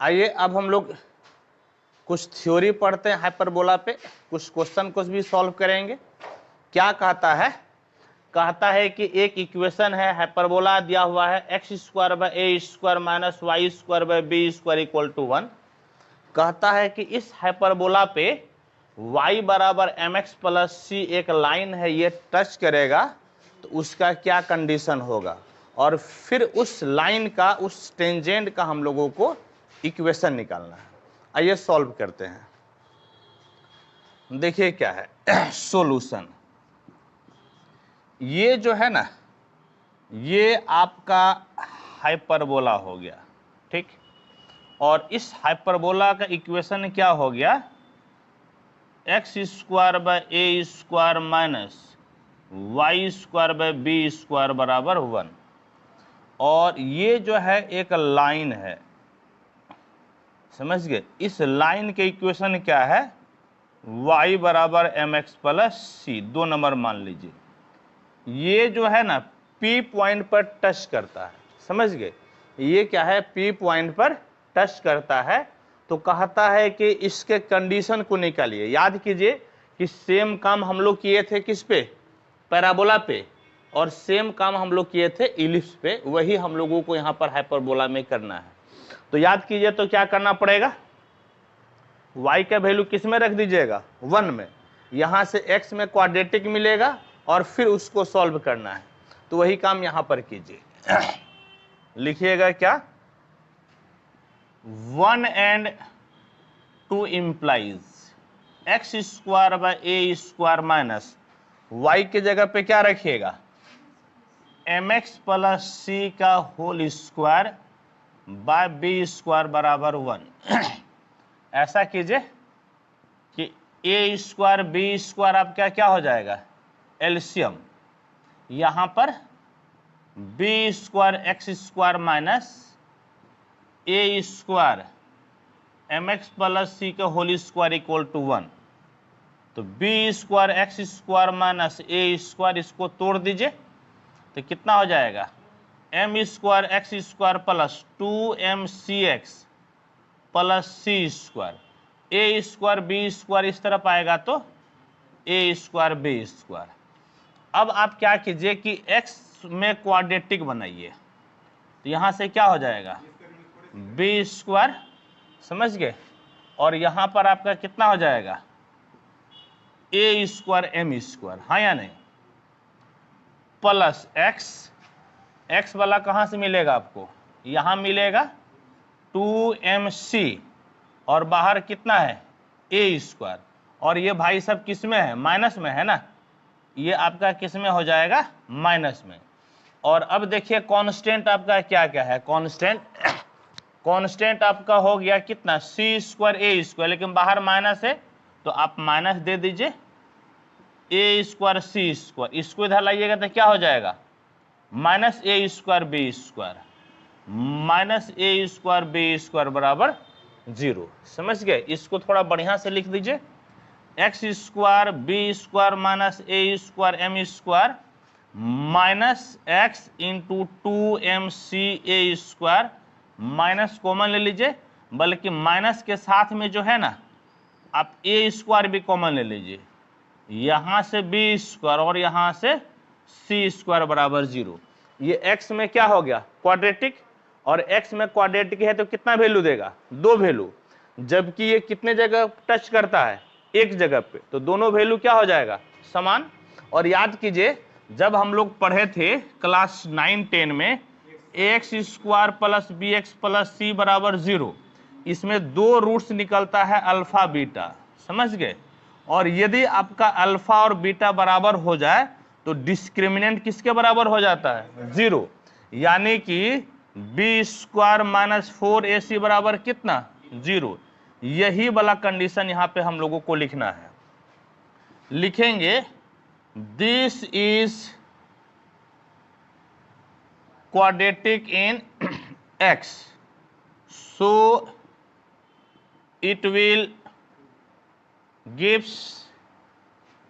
आइए अब हम लोग कुछ थ्योरी पढ़ते हैं हाइपरबोला पे, कुछ क्वेश्चन कुछ भी सॉल्व करेंगे। क्या कहता है? कहता है कि एक इक्वेशन है, हाइपरबोला दिया हुआ है x square by a square minus y square by b square equal to 1। कहता है कि इस हाइपरबोला पे y बराबर एम एक्स प्लस सी एक लाइन है, ये टच करेगा तो उसका क्या कंडीशन होगा, और फिर उस लाइन का, उस टेंजेंट का हम लोगों को इक्वेशन निकालना है। आइए सॉल्व करते हैं। देखिए क्या है सॉल्यूशन। ये जो है ना, ये आपका हाइपरबोला हो गया, ठीक। और इस हाइपरबोला का इक्वेशन क्या हो गया? X square by a square minus y square by b square बराबर 1। और ये जो है एक लाइन है, समझ गए? इस लाइन के इक्वेशन क्या है? y बराबर एम एक्स प्लस सी, 2 नंबर मान लीजिए। ये जो है ना P पॉइंट पर टच करता है, समझ गए? ये क्या है? P पॉइंट पर टच करता है। तो कहता है कि इसके कंडीशन को निकालिए। याद कीजिए कि सेम काम हम लोग किए थे किस पे? पैराबोला पे। और सेम काम हम लोग किए थे इलिप्स पे, वही हम लोगों को यहाँ पर हाइपरबोला में करना है। तो याद कीजिए, तो क्या करना पड़ेगा? y का वैल्यू किस में रख दीजिएगा? 1 में। यहां से x में क्वाड्रेटिक मिलेगा और फिर उसको सॉल्व करना है। तो वही काम यहां पर कीजिए। लिखिएगा क्या? 1 and 2 implies x square by a square minus y के जगह पे क्या रखिएगा? एम एक्स प्लस सी का whole square by b square बराबर 1। ऐसा कीजिए कि ए स्क्वायर बी स्क्वायर आपका क्या हो जाएगा? एलसीएम। यहां पर b square x square minus a square m x plus c का होल स्क्वायर इक्वल टू 1। तो b square x square minus a square, इसको तोड़ दीजिए तो कितना हो जाएगा? M square x square plus 2m c x plus c square. A square b square इस तरफ आएगा तो ए स्क्वायर बी स्क्वायर। अब आप क्या कीजिए कि x में क्वाड्रेटिक बनाइए, तो यहां से क्या हो जाएगा? बी स्क्वायर, समझ गए? और यहां पर आपका कितना हो जाएगा? ए स्क्वायर एम स्क्वायर, हाँ या नहीं? प्लस एक्स वाला कहां से मिलेगा आपको? यहां मिलेगा 2mc, और बाहर कितना है? ए स्क्वायर। और ये भाई सब किस में है? माइनस में है ना। ये आपका किस में हो जाएगा? माइनस में। और अब देखिए कांस्टेंट आपका क्या क्या है? कांस्टेंट आपका हो गया कितना? सी स्क्वायर ए स्क्वायर, लेकिन बाहर माइनस है तो आप माइनस दे दीजिए। ए स्क्वायर सी स्क्वायर, इसको इधर लाइएगा तो क्या हो जाएगा? Minus a square b square minus a square b square बराबर 0। समझ गए? इसको थोड़ा बढ़िया से लिख दीजिए। X square b square minus a square m square minus x into 2mc a square, minus common ले लीजिए, बल्कि माइनस के साथ में जो है ना आप ए स्क्वायर भी कॉमन ले लीजिए। यहां से बी स्क्वायर और यहां से सी स्क्वायर बराबर 0। ये x में क्या हो गया? क्वाड्रेटिक। और x में क्वाड्रेटिक है तो कितना वैल्यू देगा? 2 वैल्यू। जबकि ये कितने जगह टच करता है? एक जगह पे, तो दोनों वैल्यू क्या हो जाएगा? समान। और याद कीजिए जब हम लोग पढ़े थे क्लास 9-10 में x square plus b x plus c बराबर 0, इसमें 2 रूट्स निकलता है अल्फा बीटा, समझ गए? और यदि आपका अल्फा और बीटा बराबर हो जाए तो डिस्क्रिमिनेंट किसके बराबर हो जाता है? 0। यानी कि बी स्क्वायर माइनस 4ac बराबर कितना? 0। यही वाला कंडीशन यहां पे हम लोगों को लिखना है। लिखेंगे this is quadratic in x, so it will gives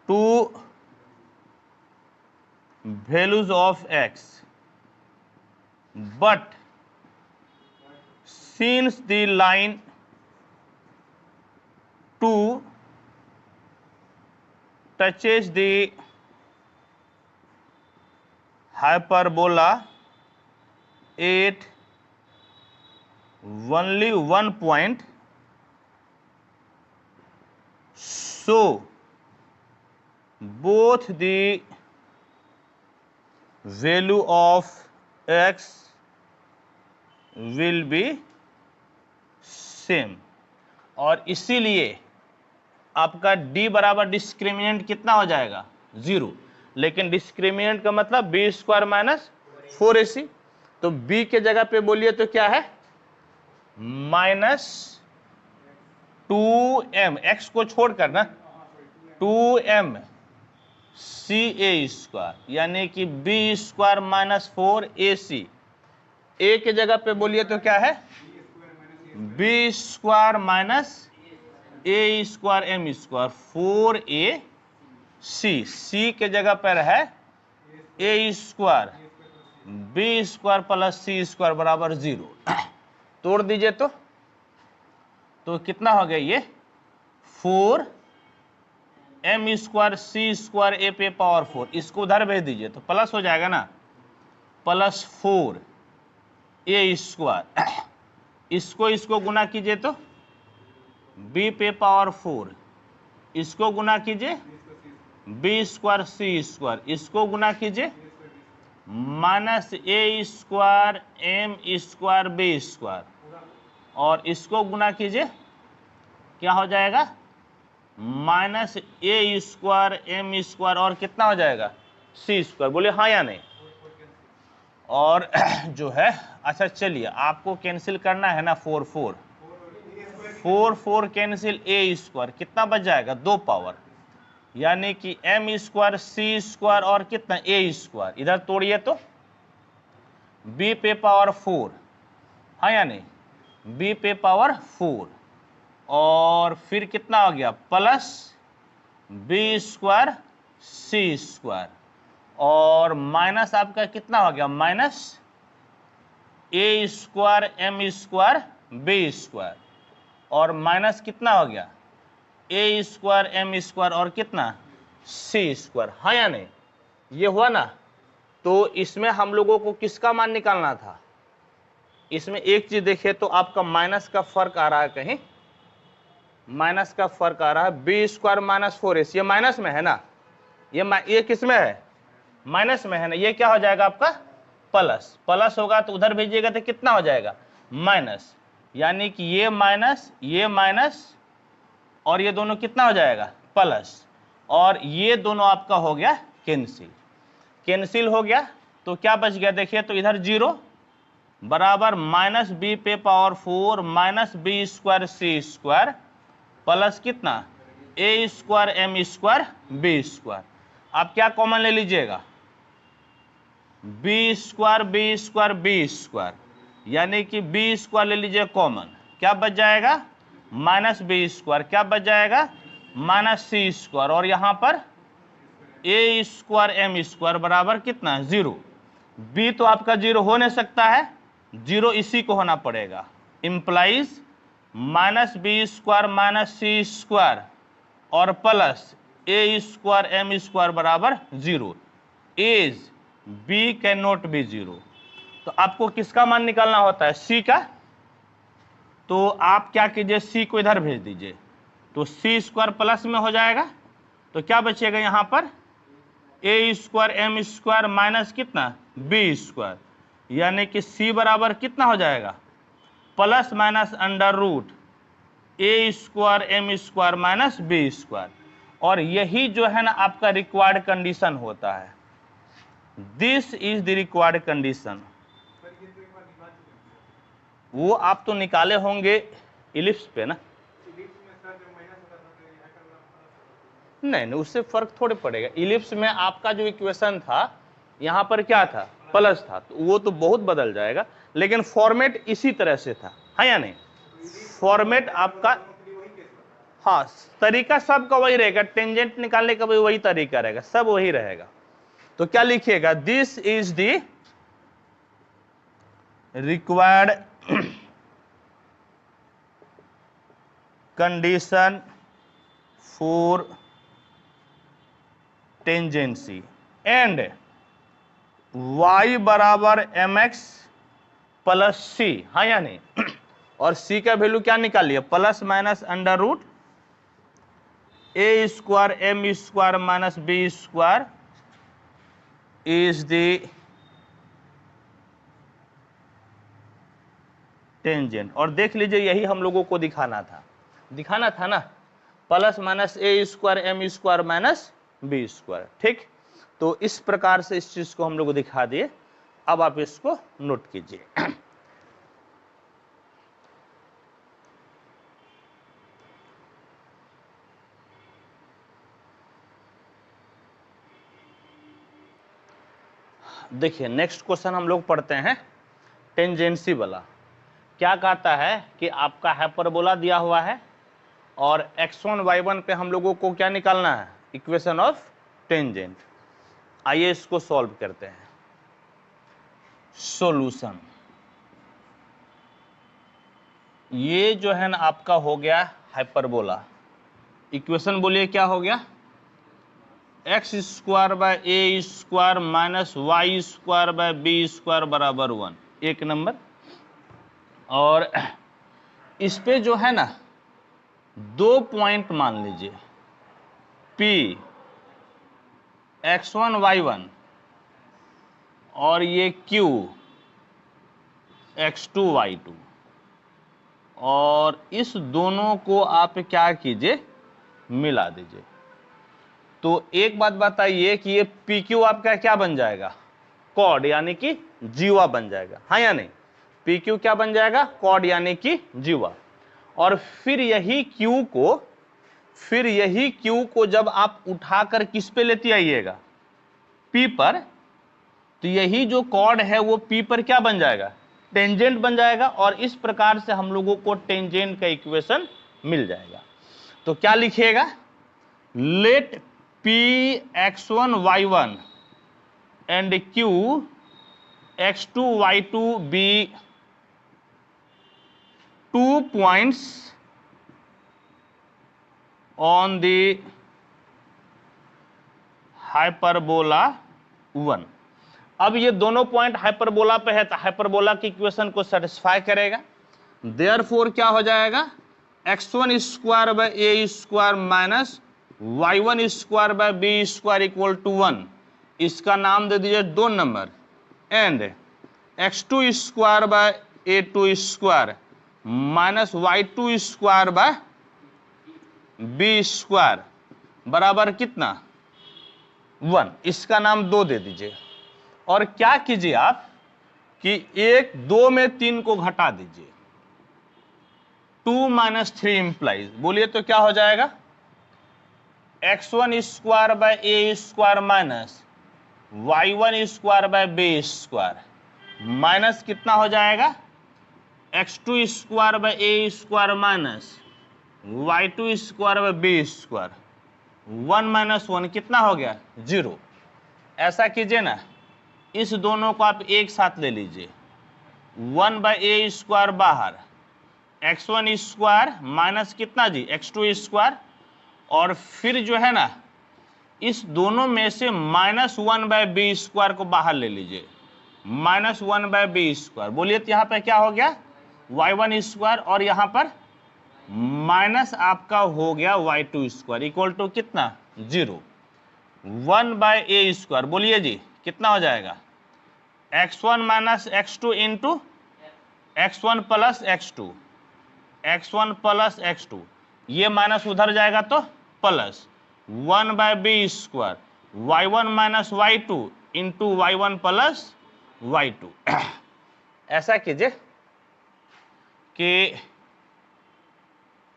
2 values of x, but since the line 2 touches the hyperbola at only one point, so both the value of x will be same। और इसीलिए आपका d बराबर discriminant कितना हो जाएगा 0, लेकिन discriminant का मतलब b स्क्वायर माइनस 4ac, तो b के जगह पे बोलिए तो क्या है माइनस 2m, x को छोड़कर ना 2m ca स्क्वायर, यानी कि b square minus 4ac। a के जगह पे बोलिए तो क्या है b square minus a square m square 4ac। c के जगह पर है a square b square plus c square बराबर 0। तोड़ दीजिए तो कितना हो गया ये 4m square c square a पे पावर 4, इसको उधर भेज दीजिए तो प्लस हो जाएगा ना, प्लस 4a स्क्वायर, इसको गुना कीजिए तो b पे पावर 4, इसको गुना कीजिए b स्क्वायर c स्क्वायर, इसको गुना कीजिए minus a square m square b square, और इसको गुना कीजिए क्या हो जाएगा minus a square m square, और कितना हो जाएगा c स्क्वायर। बोले हाँ या नहीं। और जो है अच्छा चलिए आपको कैंसिल करना है ना 4 4 कैंसिल a स्क्वायर, कितना बच जाएगा 2 पावर, यानी कि m स्क्वायर c स्क्वायर और कितना a स्क्वायर, इधर तोड़िए तो b पे पावर 4, हाँ या नहीं b पे पावर 4, और फिर कितना हो गया plus b square c square, और माइनस आपका कितना हो गया minus a square m square b square, और माइनस कितना हो गया a स्क्वायर m स्क्वायर और कितना c स्क्वायर, हाँ या नहीं। ये हुआ ना। तो इसमें हम लोगों को किसका मान निकालना था, इसमें एक चीज देखिए तो आपका माइनस का फर्क आ रहा है, कहीं माइनस का फर्क आ रहा है, b स्क्वायर माइनस 4ac, ये माइनस में है ना, ये किस में है माइनस में है ना, ये क्या हो जाएगा आपका प्लस, प्लस होगा तो उधर भेजिएगा तो कितना हो जाएगा माइनस, यानी कि ये माइनस और ये दोनों कितना हो जाएगा प्लस, और ये दोनों आपका हो गया कैंसिल हो गया। तो क्या बच गया देखिए तो इधर 0 बराबर माइनस b पे power 4 minus b square c square plus कितना a square m square b square. आप क्या कॉमन ले लीजिएगा b स्क्वायर, यानी कि b स्क्वायर ले लीजिए कॉमन, क्या बच जाएगा माइनस b स्क्वायर, क्या बच जाएगा माइनस c स्क्वायर, और यहां पर a स्क्वायर m स्क्वायर बराबर कितना 0। b तो आपका 0 हो नहीं सकता है, 0 इसी को होना पड़ेगा, implies minus b square minus c square और plus a square m square बराबर 0, as b can not be 0। तो आपको किसका मान निकालना होता है c का, तो आप क्या कीजिए c को इधर भेज दीजिए तो c स्क्वायर प्लस में हो जाएगा, तो क्या बचेगा यहां पर a square m square minus कितना b स्क्वायर, यानी कि c बराबर कितना हो जाएगा plus minus under root a square m square minus b square. और यही जो है ना आपका रिक्वायर्ड कंडीशन होता है, this is the required condition. वो आप तो निकाले होंगे इलिप्स पे ना, नहीं उससे फर्क थोड़े पड़ेगा। इलिप्स में आपका जो इक्वेशन था यहां पर क्या था प्लस था, तो वो तो बहुत बदल जाएगा, लेकिन फॉर्मेट इसी तरह से था, हाँ या नहीं। फॉर्मेट आपका हाँ तरीका सबका वही रहेगा, टेंजेंट निकालने का भी वही तरीका रहेगा, सब वही रहेगा। तो क्या लिखिएगा this is the required condition for tangency and y बराबर mx प्लस सी, हाँ या नहीं? और c का वैल्यू क्या निकालिए? Plus minus under root a square m square minus b square is the tangent. और देख लीजिए यही हम लोगों को दिखाना था ना, plus minus a square m square minus b square. ठीक, तो इस प्रकार से इस चीज को हम लोग दिखा दिए। अब आप इसको नोट कीजिए। देखिए नेक्स्ट क्वेश्चन हम लोग पढ़ते हैं टेंजेंसी वाला। क्या कहता है कि आपका हाइपरबोला दिया हुआ है और x1 y1 पे हम लोगों को क्या निकालना है? Equation of tangent. आइए इसको सॉल्व करते हैं। सॉल्यूशन, ये जो है ना आपका हो गया हाइपरबोला। इक्वेशन बोलिए क्या हो गया? X square by a square minus y square by b square बराबर 1, एक नंबर। और इस पे जो है ना 2 पॉइंट मान लीजिए, P x1 y1 और ये Q x2 y2, और इस दोनों को आप क्या कीजिए? मिला दीजिए। तो एक बात बताइए कि ये PQ आपका क्या बन जाएगा? कॉर्ड यानी कि जीवा बन जाएगा, हाँ या नहीं? PQ क्या बन जाएगा? कॉर्ड यानी कि जीवा। और फिर यही Q को जब आप उठाकर किस पे लेते आइएगा? P पर, तो यही जो कॉर्ड है वो P पर क्या बन जाएगा? टेंजेंट बन जाएगा। और इस प्रकार से हम लोगों को टेंजेंट का इक्वेशन मिल जाएगा। तो क्या लिखिएगा? Let P x1 y1 and Q x2 y2 be 2 points on the hyperbola 1। अब ये दोनों पॉइंट हाइपरबोला पे है तो हाइपरबोला की इक्वेशन को सेटिस्फाई करेगा। देयरफॉर क्या हो जाएगा? x1 square by a square minus y1 square by b square equal to 1, इसका नाम दे दीजिए 2 number. And x2 square by a2 square minus y2 square by b square बराबर कितना? 1, इसका नाम 2 दे दीजिए। और क्या कीजिए आप कि 1 2 में 3 को घटा दीजिए। 2 माइनस 3 इंप्लाइज, बोलिए तो क्या हो जाएगा? x1 square by a square minus y1 square by b square minus कितना हो जाएगा? x2 square by a square minus y2 square by b square. 1 minus 1 कितना हो गया? 0। ऐसा कीजिए ना, इस दोनों को आप एक साथ ले लीजिए। 1 बाय ए स्क्वायर बाहर, x1 स्क्वायर माइनस कितना जी? x2 square. और फिर जो है ना इस दोनों में से -1 बाय बी स्क्वायर को बाहर ले लीजिए। -1 बाय बी स्क्वायर, बोलिए तो यहाँ पे क्या हो गया? y1 square. और यहाँ पर माइनस आपका हो गया y2 स्क्वायर इक्वल टू कितना? 0। 1 बाय ए स्क्वायर, बोलिए जी कितना हो जाएगा? x1 minus x2 into x1 plus x2, x1 plus x2, ये माइनस उधर जाएगा तो plus 1 by b square y1 minus y2 into y1 plus y2। ऐसा कीजिए कि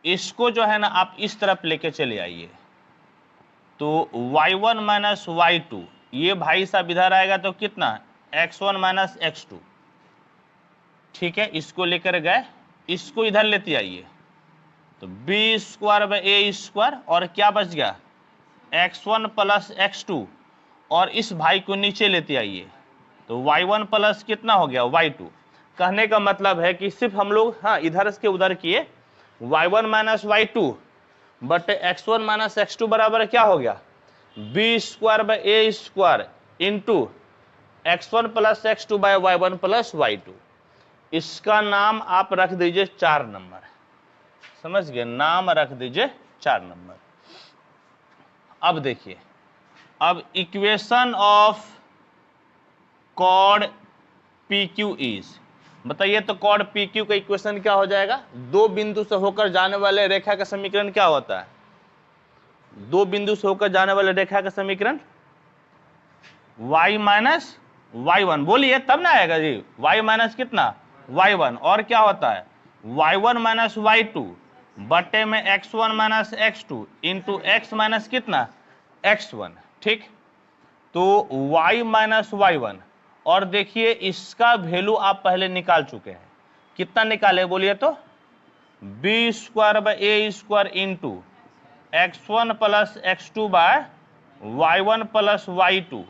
इसको जो है ना आप इस तरफ लेके चले आइए। तो y1 माइनस y2, ये भाई साहब इधर आएगा तो कितना? x1 minus x2। ठीक है, इसको लेकर गए, इसको इधर लेते आइए तो b square by a square, और क्या बच गया? x1 प्लस x2, और इस भाई को नीचे लेते आइए तो y1 प्लस कितना हो गया? y2। कहने का मतलब है कि सिर्फ हम लोग हाँ इधर से उधर किए, y1 माइनस y2 बटे x1 माइनस x2 बराबर क्या हो गया, b square by a square into x1 plus x2 by y1 plus y2। इसका नाम आप रख दीजिए 4 नंबर, समझ गए, नाम रख दीजिए 4 नंबर। अब देखिए, अब इक्वेशन ऑफ कॉड PQ इज, बताइए तो कॉड PQ का इक्वेशन क्या हो जाएगा, दो बिंदु से होकर जाने वाले रेखा का समीकरण क्या होता है, दो बिंदु से होकर जाने वाले रेखा का समीकरण y माइनस y1, बोलिए तब ना आएगा जी, y माइनस कितना y1, और क्या होता है y1 माइनस y2 बटे में x1 minus x2 into x minus कितना x1, ठीक। तो y माइनस y1, और देखिए इसका वैल्यू आप पहले निकाल चुके हैं, कितना निकाले बोलिए तो, b square by a square into x1 plus x2 by y1 plus y2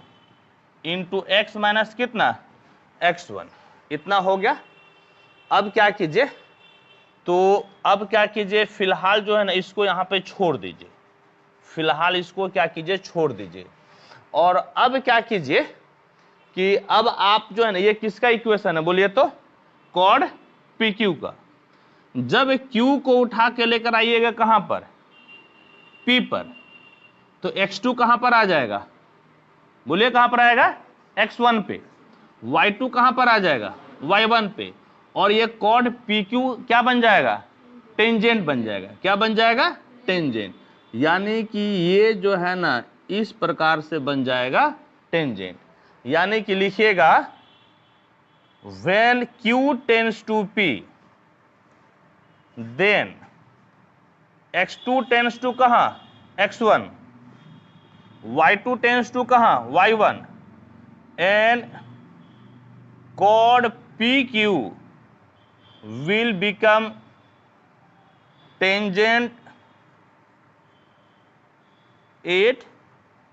into x minus कितना x1, इतना हो गया। अब क्या कीजिए, तो अब क्या कीजिए, फिलहाल जो है ना इसको यहाँ पे छोड़ दीजिए, फिलहाल इसको क्या कीजिए छोड़ दीजिए। और अब क्या कीजिए कि अब आप जो है ना, ये किसका इक्वेशन है बोलिए तो, कॉड PQ का। जब Q को उठा के लेकर आइएगा कहां पर, P पर, तो x2 कहां पर आ जाएगा, बोलिए कहां पर आएगा, x1 पे, y2 कहां पर आ जाएगा, y1 पे, और ये कॉड PQ क्या बन जाएगा, टेंजेंट बन जाएगा, क्या बन जाएगा, टेंजेंट। यानी कि ये जो है ना इस प्रकार से बन जाएगा टेंजेंट, यानी कि लिखिएगा when Q tends to P then x2 tends to कहां, x1, y2 tends to कहां, y1, and chord PQ will become tangent at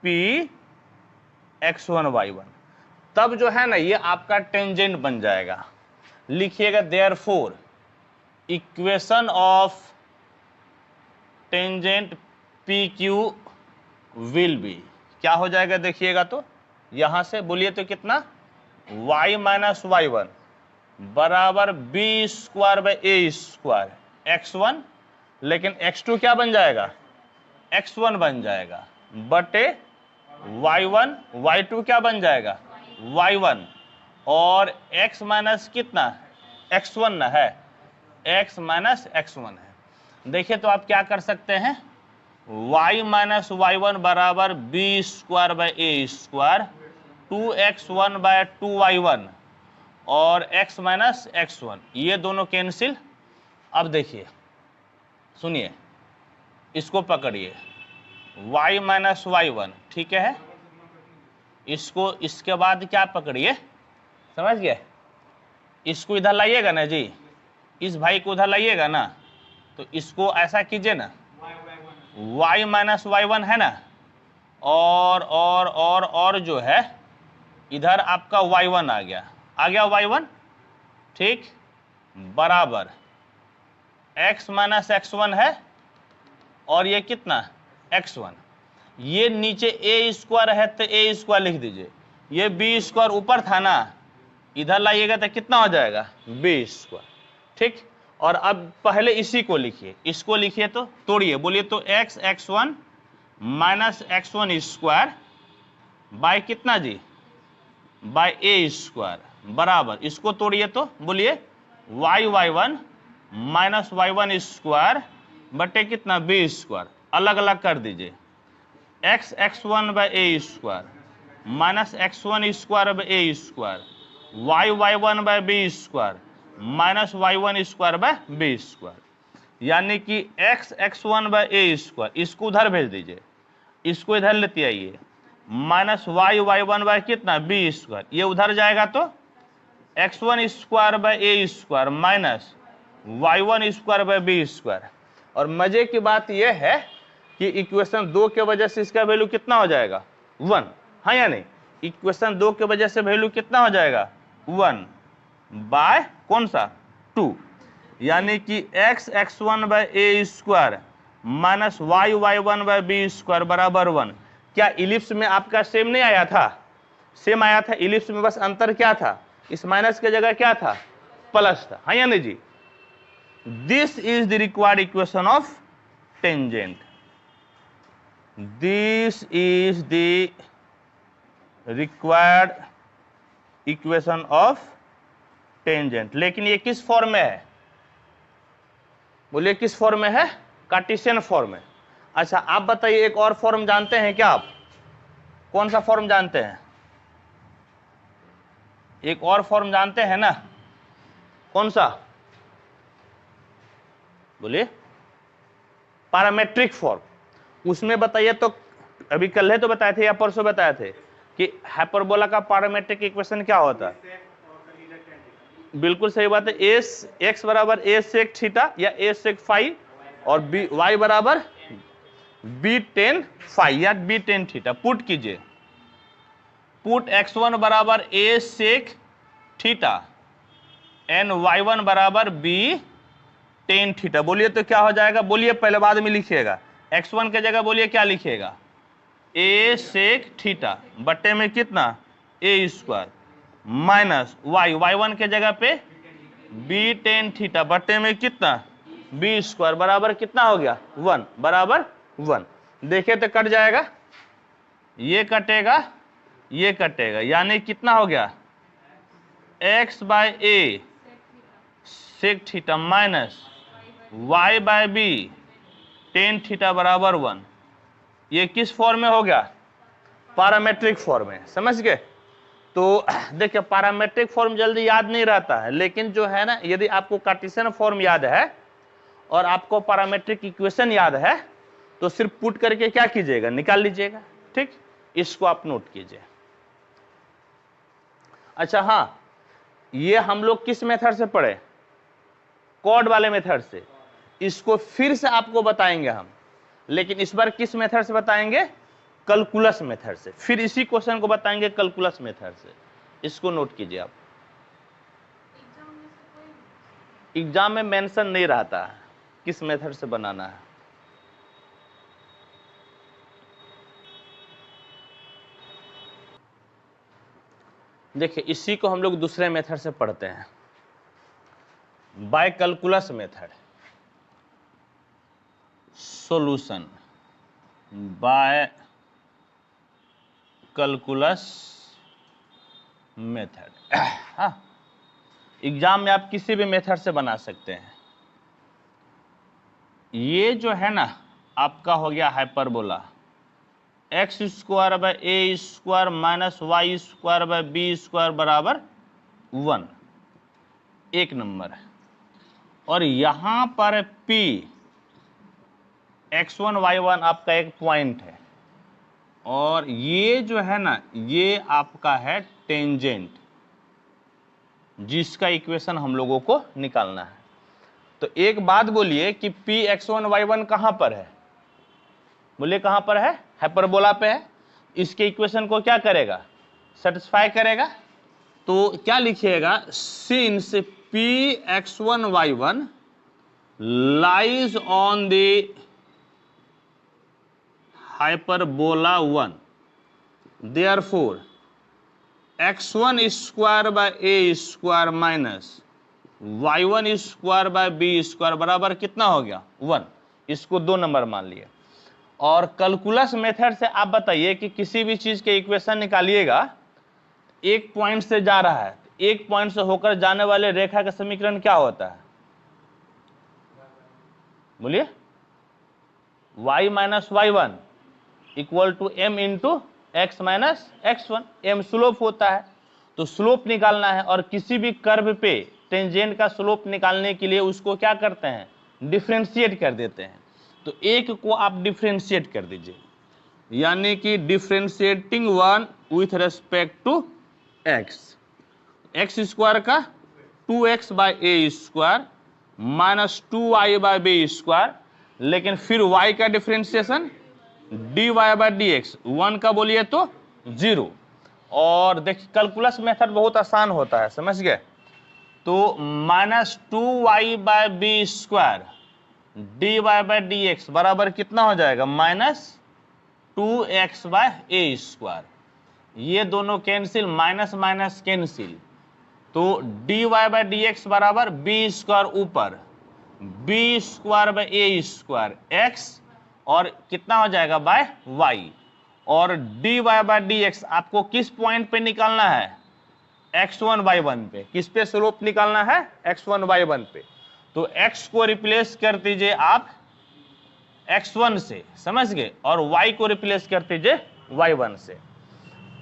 P x1 y1, तब जो है ना ये आपका टेंजेंट बन जाएगा। लिखिएगा therefore equation of tangent PQ will be, क्या हो जाएगा देखिएगा तो, यहां से बोलिए तो कितना, y माइनस y1 बराबर b square by a square x1, लेकिन x2 क्या बन जाएगा, x1 बन जाएगा, बटे y1, y2 क्या बन जाएगा, y1, और x माइनस कितना x1 ना है, x माइनस x1 है। देखिए तो आप क्या कर सकते हैं, y माइनस y1 बराबर b square by a square 2x1 by 2y1 और x माइनस x1, ये दोनों कैंसिल। अब देखिए सुनिए, इसको पकड़िए y माइनस y1, ठीक है, इसको इसके बाद क्या पकड़िए, समझ गए, इसको इधर लाइएगा ना जी, इस भाई को उधर लाइएगा ना, तो इसको ऐसा कीजिए ना, y माइनस y1 है ना, और जो है इधर आपका y1 आ गया y1, ठीक, बराबर x माइनस x1 है, और ये कितना x1, ये नीचे a स्क्वायर है तो a स्क्वायर लिख दीजिए, ये b स्क्वायर ऊपर था ना, इधर लाइएगा तो कितना हो जाएगा b स्क्वायर, ठीक। और अब पहले इसी को लिखिए, इसको लिखिए तो तोड़िए, बोलिए तो x1 minus x1 square bye कितना जी, बाय a स्क्वायर बराबर, इसको तोड़िए तो बोलिए y1 माइनस y1 स्क्वायर बटे कितना b स्क्वायर, अलग अलग कर दीजिए, x1 by a square minus x1 square by a square, y1 by b square minus y1 square by b square, यानी कि x1 बाय a स्क्वायर, इसको उधर भेज दीजिए, इसको इधर लेते आइए, माइनस y1 बाय कितना b स्क्वायर, ये उधर जाएगा तो x1 square by a square minus y1 square by b square. और मजे की बात यह है कि इक्वेशन 2 के वजह से इसका वैल्यू कितना हो जाएगा 1, हाँ या नहीं, इक्वेशन 2 के वजह से वैल्यू कितना हो जाएगा 1 बाय कौन सा 2। यानी कि x x1 by a square minus y y1 by b square बराबर 1। क्या इलिप्स में आपका सेम नहीं आया था? सेम आया था। इलिप्स में बस अंतर क्या था? इस माइनस की जगह क्या था? प्लस था। हाँ या नहीं जी? This is the required equation of tangent. This is the required equation of tangent. लेकिन ये किस फॉर्म में है? बोलिए किस फॉर्म में है? कार्टेशियन फॉर्म में। अच्छा आप बताइए, एक और फॉर्म जानते हैं क्या आप? कौन सा फॉर्म जानते हैं? एक और फॉर्म जानते हैं ना? कौन सा? बोलिए। Parametric form. उसमें बताइए तो, अभी कल है तो बताए थे या परसों बताए थे कि हाइपरबोला का पैरामेट्रिक इक्वेशन क्या होता है? बिल्कुल सही बात है। एस एक्स बराबर ए सेक थीटा या ए सेक फाई और बी वाई बराबर बी टेन फाई या बी टेन थीटा। पुट कीजिए, पुट x1 बराबर ए सेक थीटा एंड y1 बराबर बी टेन थीटा। बोलिए तो क्या हो जाएगा? बोलिए, पहले बाद में लिखिएगा। x1 के जगह बोलिए क्या लिखिएगा? ए सेक थीटा बट्टे में कितना? ए स्क्वायर माइनस y1 के जगह पे बी टेन थीटा बट्टे में कितना? बी स्क्वायर बराबर कितना हो गया? 1 बराबर 1। देखे तो कट जाएगा, ये कटेगा, ये कटेगा, यानी कितना हो गया? x by a sec theta minus y by b tan theta बराबर 1। ये किस फॉर्म में हो गया? पैरामेट्रिक फॉर्म में। समझ गए? तो देखिए, पैरामेट्रिक फॉर्म जल्दी याद नहीं रहता है, लेकिन जो है ना, यदि आपको कार्टेशियन फॉर्म याद है और आपको पैरामेट्रिक इक्वेशन याद है तो सिर्फ पुट करके क्या कीजिएगा? निकाल लीजिएगा। ठीक, इसको आप नोट कीजिए। अच्छा हाँ, ये हम लोग किस मेथड से पढ़े? कॉर्ड वाले मेथड से। इसको फिर से आपको बताएंगे हम, लेकिन इस बार किस मेथड से बताएंगे? कैलकुलस मेथड से। फिर इसी क्वेश्चन को बताएंगे कैलकुलस मेथड से। इसको नोट कीजिए आप। एग्जाम में मेंशन नहीं रहता है किस मेथड से बनाना है। देखिए, इसी को हम लोग दूसरे मेथड से पढ़ते हैं, by calculus method. Solution by calculus method. हाँ, एग्जाम में आप किसी भी मेथड से बना सकते हैं। ये जो है ना आपका हो गया hyperbola, x square by a square minus y square by b square बराबर 1, एक नंबर है। और यहां पर P x1 y1 आपका एक पॉइंट है, और ये जो है ना, ये आपका है टेंजेंट, जिसका इक्वेशन हम लोगों को निकालना है। तो एक बात बोलिए कि P x1 y1 कहां पर है? बोलिए कहां पर है? हाइपरबोला पे है। इसके इक्वेशन को क्या करेगा? सेटिस्फाई करेगा। तो क्या लिखिएगा? Since P x1 y1 lies on the hyperbola 1, therefore x1 square by a square minus y1 square by b square बराबर कितना हो गया? 1। इसको 2 नंबर मान लिए। और कैलकुलस मेथड से आप बताइए कि किसी भी चीज के इक्वेशन निकालिएगा, एक पॉइंट से जा रहा है, एक पॉइंट से होकर जाने वाले रेखा का समीकरण क्या होता है? बोलिए। y minus y1 equal to m into x minus x1। m slope होता है, तो स्लोप निकालना है, और किसी भी कर्व पे टेंजेंट का स्लोप निकालने के लिए उसको क्या करते हैं? डिफरेंशिएट कर देते हैं। तो एक को आप डिफरेंशिएट कर दीजिए, यानी कि differentiating 1 with respect to x। X square का 2x by a square minus 2y by b square, लेकिन फिर y का डिफरेंशिएशन dy बाय dx। 1 का बोलिए तो 0। और देखिए, कैलकुलस मेथड बहुत आसान होता है, समझ गए? तो -2y/b² dy bye D x बराबर कितना हो जाएगा, -2x/a²। ये दोनों कैंसिल, माइनस माइनस कैंसिल, तो dy/dx बराबर b² ऊपर b²/a² x और कितना हो जाएगा बाय y, और dy/dx आपको किस पॉइंट पे निकालना है, x1 y1 पे। किस पे स्लोप निकालना है, x1 y1 पे। तो x को रिप्लेस कर दीजिए आप x1 से, समझ गए, और y को रिप्लेस कर दीजिए y1 से।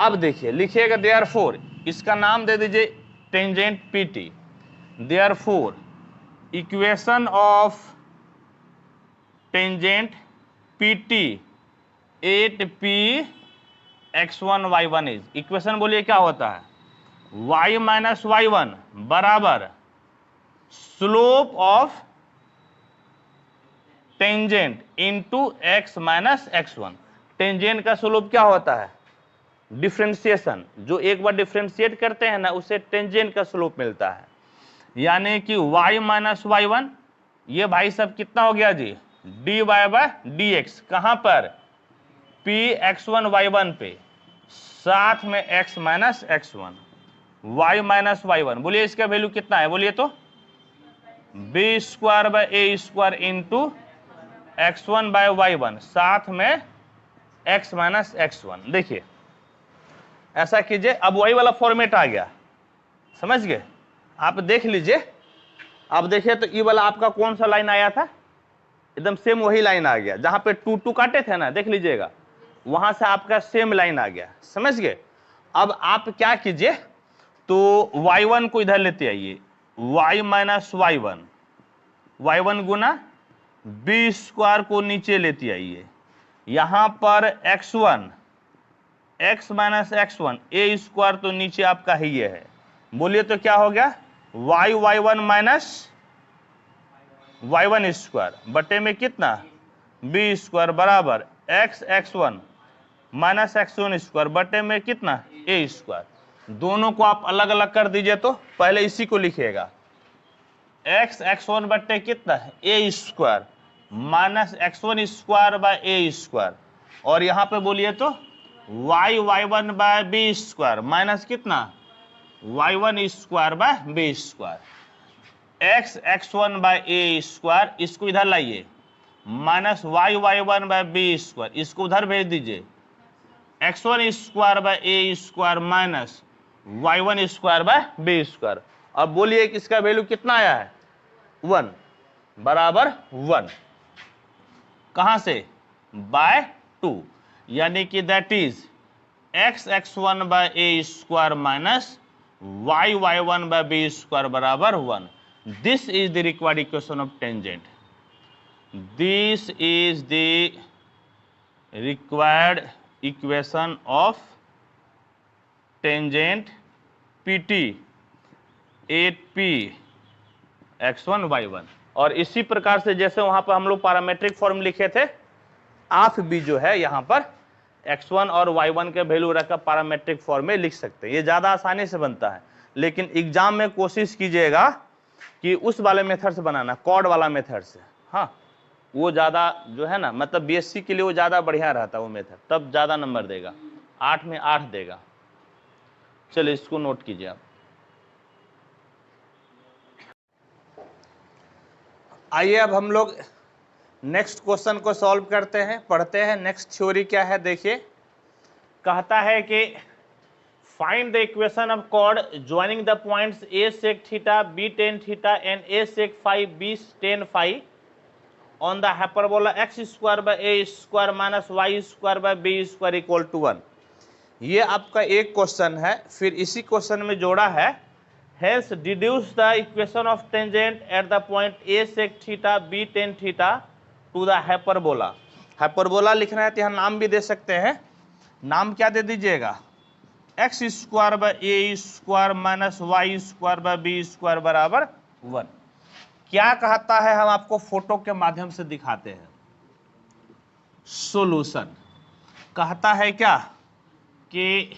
अब देखिए लिखिएगा देयरफॉर, इसका नाम दे दीजिए tangent PT। Therefore equation of tangent PT at P x1 y1 is, equation बोलिए क्या होता है, y माइनस y1 बराबर slope of tangent into x minus x1। Tangent का स्लोप क्या होता है, डिफरेंशिएशन, जो एक बार डिफरेंशिएट करते हैं ना उसे टेंजेंट का स्लोप मिलता है। यानी कि y माइनस y1 ये भाई सब कितना हो गया जी, dy/dx, कहां पर, p x1 y1 पे, साथ में x minus x1, y minus y1, बोलिए इसका वैल्यू कितना है, बोलिए तो b²/a² इंटू x1/y1 साथ में x माइनस x1। देखिए ऐसा कीजिए, अब वही वाला फॉर्मेट आ गया, समझ गए, आप देख लीजिए। अब देखिए तो ये वाला आपका कौन सा लाइन आया था, एकदम सेम वही लाइन आ गया, जहां पे 2 2 काटे थे ना, देख लीजिएगा, वहां से आपका सेम लाइन आ गया, समझ गए। अब आप क्या कीजिए, तो y1 को इधर लेते आइए, y माइनस y1 गुना b² को नीचे लेते आइए, यहां पर x1 x minus x1 a² तो नीचे आपका ही ये है, बोलिए तो क्या हो गया, y1 माइनस y1² बटे में कितना b² बराबर x1 माइनस x1² बटे में कितना a²। दोनों को आप अलग अलग कर दीजिए, तो पहले इसी को लिखिएगा, x1 बटे कितना a² माइनस x1² और यहां पे बोलिए तो y1/b² माइनस कितना y1² x1/a², इसको इधर लाइए, माइनस y1/b² इसको उधर भेज दीजिए, x1² माइनस y1²/b²। अब बोलिए कि इसका वैल्यू कितना आया है, 1 बराबर 1, कहां से, बाय 2, यानी कि that is x1/a² minus y1/b² बराबर 1। This is the required equation of tangent, this is the required equation of tangent PT at P x1 y1। और इसी प्रकार से जैसे वहां पर हम लोग पैरामीट्रिक फॉर्म लिखे थे, आप भी जो है यहां पर x1 और y1 के वैल्यू रखकर पैरामीट्रिक फॉर्म में लिख सकते हैं, ये ज्यादा आसानी से बनता है। लेकिन एग्जाम में कोशिश कीजिएगा कि उस वाले मेथड से बनाना, कॉर्ड वाला मेथड से, हाँ वो ज्यादा जो है ना, मतलब BSc के लिए वो ज्यादा बढ़िया रहता है वो मेथड, तब ज्यादा नंबर देगा, 8 में 8 देगा। चलिए इसको नोट कीजिए आप। आइए अब हम लोग नेक्स्ट क्वेश्चन को सॉल्व करते हैं, पढ़ते हैं। नेक्स्ट थ्योरी क्या है देखिए, कहता है कि find the equation of chord joining the points a sec theta b tan theta and a sec phi b tan phi on the hyperbola x² minus y² equal to 1। ये आपका एक question है। फिर इसी क्वेश्चन में जोड़ा है, hence deduce the equation of tangent at the point a sec theta b tan theta to the hyperbola। Hyperbola लिखना है तो यहाँ नाम भी दे सकते हैं, नाम क्या दे दीजिएगा, x² माइनस y² बराबर 1। क्या कहता है, हम आपको फोटो के माध्यम से दिखाते हैं। सॉल्यूशन कहता है क्या कि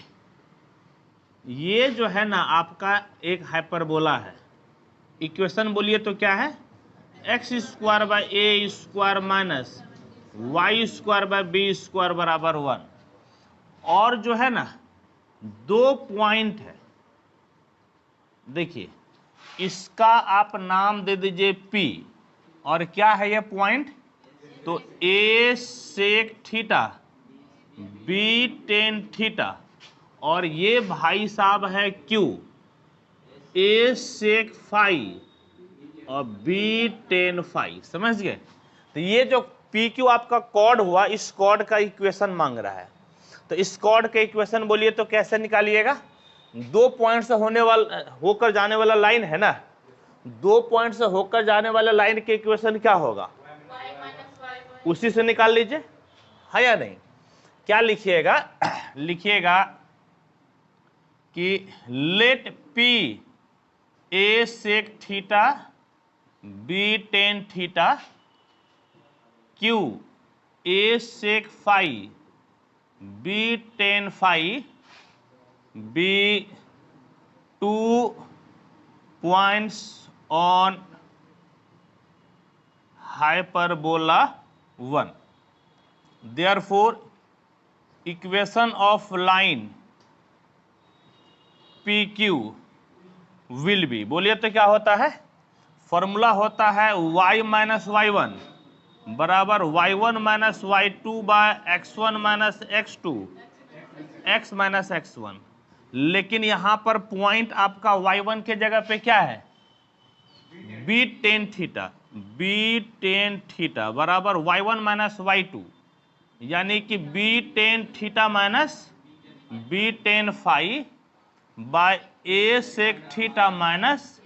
ये जो है ना आपका एक हाइपरबोला है, इक्वेशन बोलिए तो क्या है, x square by a square minus y square by b square बराबर 1। और जो है ना 2 पॉइंट है, देखिए इसका आप नाम दे दीजिए P, और क्या है ये पॉइंट, तो A sec theta B tan theta, और ये भाई साहब है Q A सेक फाई और B टेन फाई। समझ गए? तो ये जो PQ आपका कॉर्ड हुआ, इस कॉर्ड का इक्वेशन मांग रहा है। तो इस कॉर्ड के इक्वेशन बोलिए तो कैसे निकालिएगा, 2 पॉइंट से होकर जाने वाला लाइन है ना, 2 पॉइंट से होकर जाने वाला लाइन के इक्वेशन क्या होगा, उसी से निकाल लीजिए, है या नहीं। क्या लिखिएगा, लिखिएगा कि let P A sec theta B tan theta Q A sec phi B tan phi B 2 points on hyperbola 1. Therefore, equation of line PQ will be, बोलिए तो क्या होता है, फॉर्मूला होता है y माइनस y1 बराबर y1 minus y2 by x1 minus x2 x minus x1। लेकिन यहां पर पॉइंट आपका y1 के जगह पे क्या है, b टेन थीटा बराबर y1 माइनस y2, यानी कि b tan theta minus b tan phi by a sec theta minus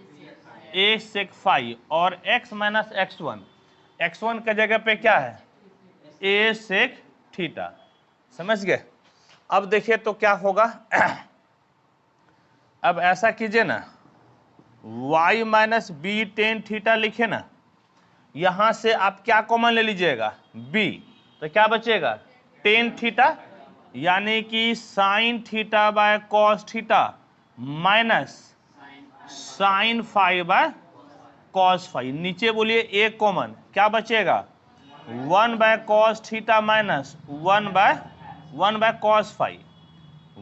a sec phi, और x माइनस x1 के जगह पे क्या है, a सेक थीटा। समझ गए? अब देखिए तो क्या होगा, अब ऐसा कीजिए ना, y minus b tan theta लिखे ना, यहां से आप क्या कॉमन ले लीजिएगा, b, तो क्या बचेगा टेन थीटा, यानी कि sine theta by cos theta minus sine phi by cos phi. नीचे बोलिए a कॉमन, क्या बचेगा 1 by cos theta minus 1 by cos phi,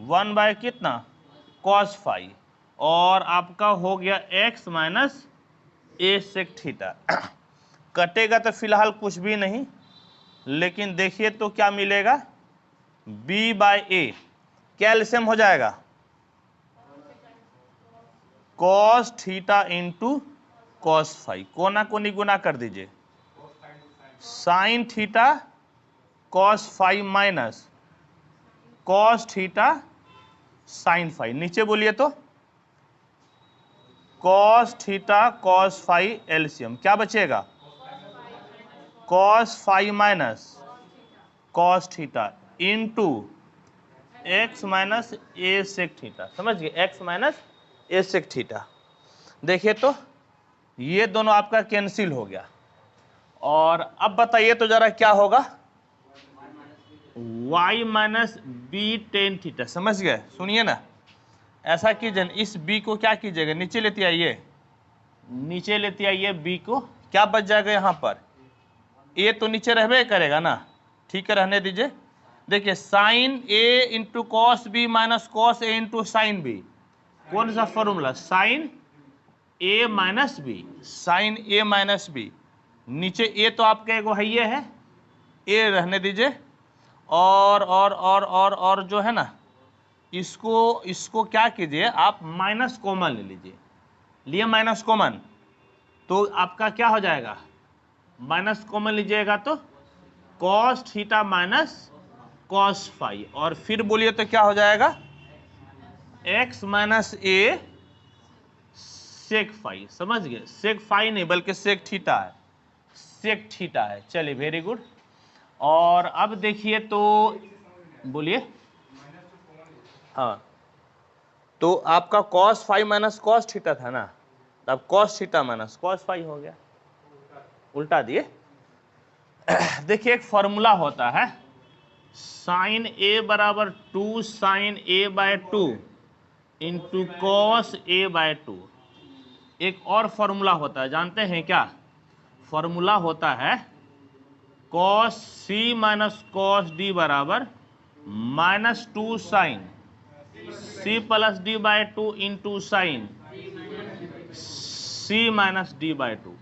1 by कितना कॉस फाई, और आपका हो गया x minus a sec theta. कटेगा तो फिलहाल कुछ भी नहीं, लेकिन देखिए तो क्या मिलेगा, b बाय ए क्या एलसीएम हो जाएगा, cos theta into cos phi, कोना कोनी गुना कर दीजिए, sine theta cos phi minus cos theta sine phi. नीचे बोलिए तो cos theta cos phi LCM क्या बचेगा, cos phi minus cos theta into x minus a sec theta. समझ गए, x minus a sec theta. देखिए तो ये दोनों आपका कैंसिल हो गया, और अब बताइए तो जरा क्या होगा, y minus b tan theta. समझ गए? सुनिए ना, ऐसा कीजिए, इस b को क्या कीजिएगा, नीचे लेते आइए, नीचे लेते आइए b को, क्या बच जाएगा यहाँ पर, a तो नीचे रहबे करेगा ना, ठीक है रहने दीजिए। देखिए sine a into cos b minus cos a into sine b, कौन सा formula, sine a minus b, sine a minus b, नीचे a तो आपका एगो है, ये है a रहने दीजिए, और जो है ना, इसको क्या कीजिए आप माइनस कॉमन ले लीजिए, लिए माइनस कॉमन, तो आपका क्या हो जाएगा, माइनस कॉमन लीजिएगा तो cos theta minus cos phi, और फिर बोलिए तो क्या हो जाएगा, x minus a sec phi. समझ गए, सेक फाई नहीं बल्कि सेक थीटा है, सेक थीटा है। चलिए वेरी गुड। और अब देखिए तो बोलिए, हाँ तो आपका cos phi minus cos theta था ना, तो अब cos theta minus cos phi हो गया, उल्टा दिए। देखिए एक फॉर्मूला होता है, साइन ए बराबर 2 sign A bye 2 into cos A bye 2, एक और फॉर्मूला होता है, जानते हैं क्या? फॉर्मूला होता है cos c minus cos d बराबर -2 sine c plus d by 2 into sine c minus d by 2।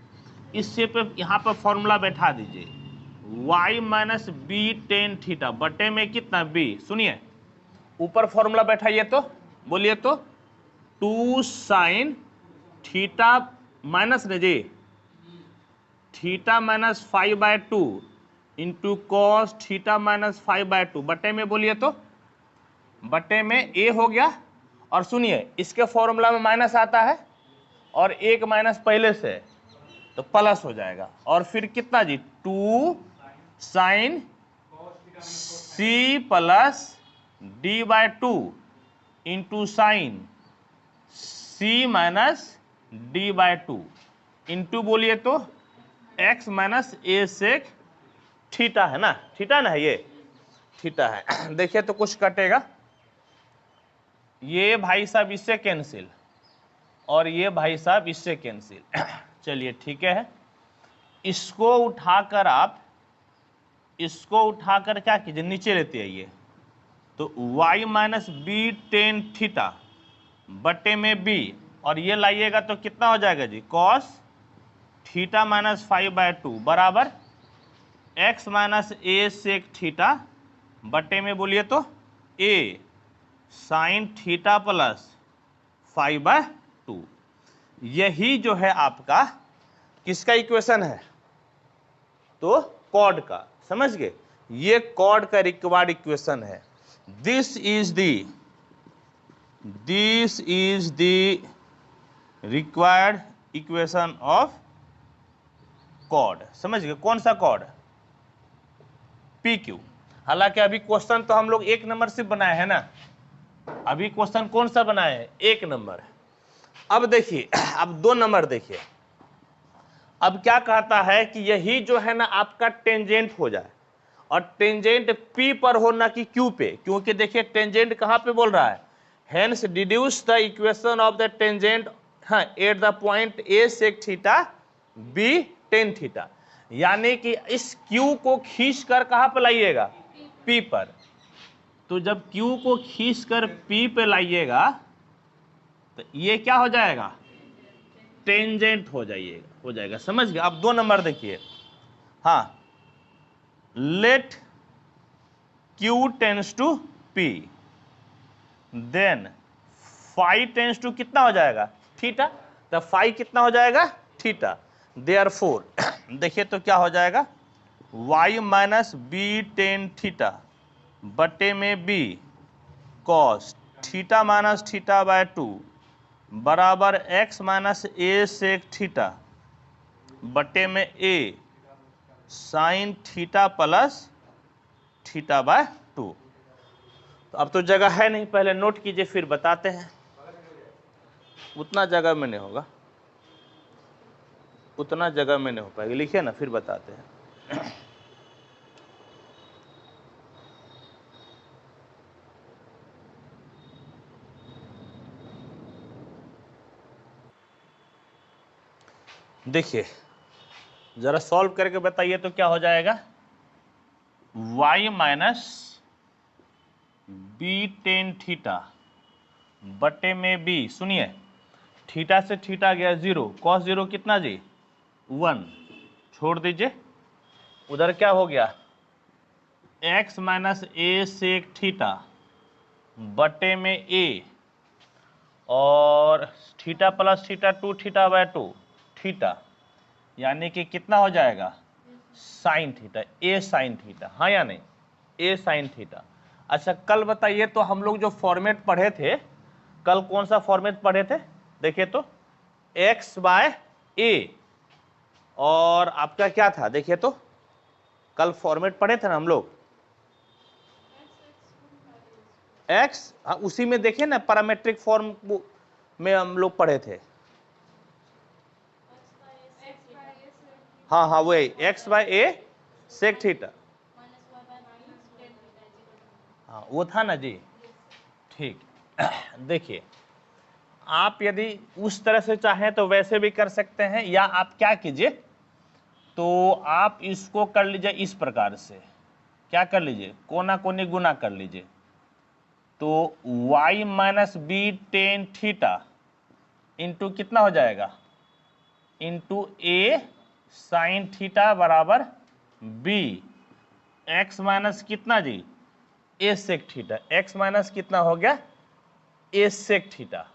इससे पे यहाँ पर फॉर्मूला बैठा दीजिए, y minus b tan theta बटे में कितना b, सुनिए ऊपर फॉर्मूला बैठाइए तो बोलिए तो 2 साइन थीटा माइनस ने जी theta minus 5/2 into cos theta minus 5/2 बटे में, बोलिए तो बटे में a हो गया। और सुनिए इसके फॉर्मूला में माइनस आता है और एक माइनस पहले से तो प्लस हो जाएगा, और फिर कितना जी 2 sine c plus d by 2 into sine c minus d by 2 into बोलिए तो x minus a sec theta है ना, थीटा ना है, ये थीटा है। देखिए तो कुछ कटेगा, ये भाई साहब इससे कैंसिल और ये भाई साहब इससे कैंसिल। चलिए ठीक है, इसको उठाकर आप इसको उठाकर क्या कीजिए, नीचे लेते आइए, तो y minus b tan theta बटे में b, और ये लाइएगा तो कितना हो जाएगा जी कॉस थीटा माइनस 5/2 बराबर x minus a sec theta बटे में, बोलिए तो a साइन थीटा प्लस 5/2। यही जो है आपका किसका इक्वेशन है, तो कॉड का, समझ गए, ये कॉड का रिक्वायर्ड इक्वेशन है। This is the required equation of कॉड, समझ गए, कौन सा कॉड, पी क्यू। हालांकि अभी क्वेश्चन तो हम लोग एक नंबर से बनाए हैं ना, अभी क्वेश्चन कौन सा बनाए हैं, एक नंबर। अब देखिए, अब 2 नंबर देखिए, अब क्या कहता है कि यही जो है ना आपका टेंजेंट हो जाए, और टेंजेंट P पर हो ना कि Q पे, क्योंकि देखिए टेंजेंट कहाँ पे बोल रहा है, hence deduce the equation of the tangent at the point A sec theta B tan theta, यानी कि इस Q को खींच कर कहाँ पे लाइएगा, P पर। तो जब Q को खींच कर P पे लाइएगा तो ये क्या हो जाएगा, टेंजेंट हो जाएगा, समझ गए। अब 2 नंबर देखिए, हाँ, let Q tends to P then phi tends to कितना हो जाएगा, थीटा, तो फाई कितना हो जाएगा, थीटा। देयरफॉर देखिए तो क्या हो जाएगा, y minus b tan theta बटे में b cos theta minus theta by 2 बराबर x minus a sec theta बटे में a sine theta plus theta by 2। तो अब तो जगह है नहीं, पहले नोट कीजिए फिर बताते हैं। उतना जगह में नहीं होगा, उतना जगह में नहीं हो पाएगी, लिखिए ना फिर बताते हैं। देखिए जरा सॉल्व करके बताइए तो क्या हो जाएगा, y minus b tan theta बटे में b, सुनिए थीटा से थीटा गया 0, कॉस 0 कितना जी 1, छोड़ दीजिए, उधर क्या हो गया x minus a sec theta बटे में a और theta plus theta 2 theta by 2 theta, यानी कि कितना हो जाएगा साइन थीटा, ए साइन थीटा, हाँ या नहीं, ए साइन थीटा। अच्छा कल बताइए तो हम लोग जो फॉर्मेट पढ़े थे, कल कौन सा फॉर्मेट पढ़े थे, देखिए तो x बाय ए, और आपका क्या था, देखिए तो कल फॉर्मेट पढ़े थे ना हम लोग, x, उसी में देखिए ना पैरामेट्रिक फॉर्म में हम लोग पढ़े थे, हाँ हाँ वही x by a sec theta, हाँ वो था ना जी, ठीक। देखिए आप यदि उस तरह से चाहें तो वैसे भी कर सकते हैं, या आप क्या कीजिए, तो आप इसको कर लीजिए इस प्रकार से, क्या कर लीजिए, कोना कोनी गुना कर लीजिए। तो y minus b tan theta into कितना हो जाएगा, इंटू ए साइन थीटा बराबर बी एक्स माइनस कितना जी, a sec theta, x minus कितना हो गया, ए सेक थीटा।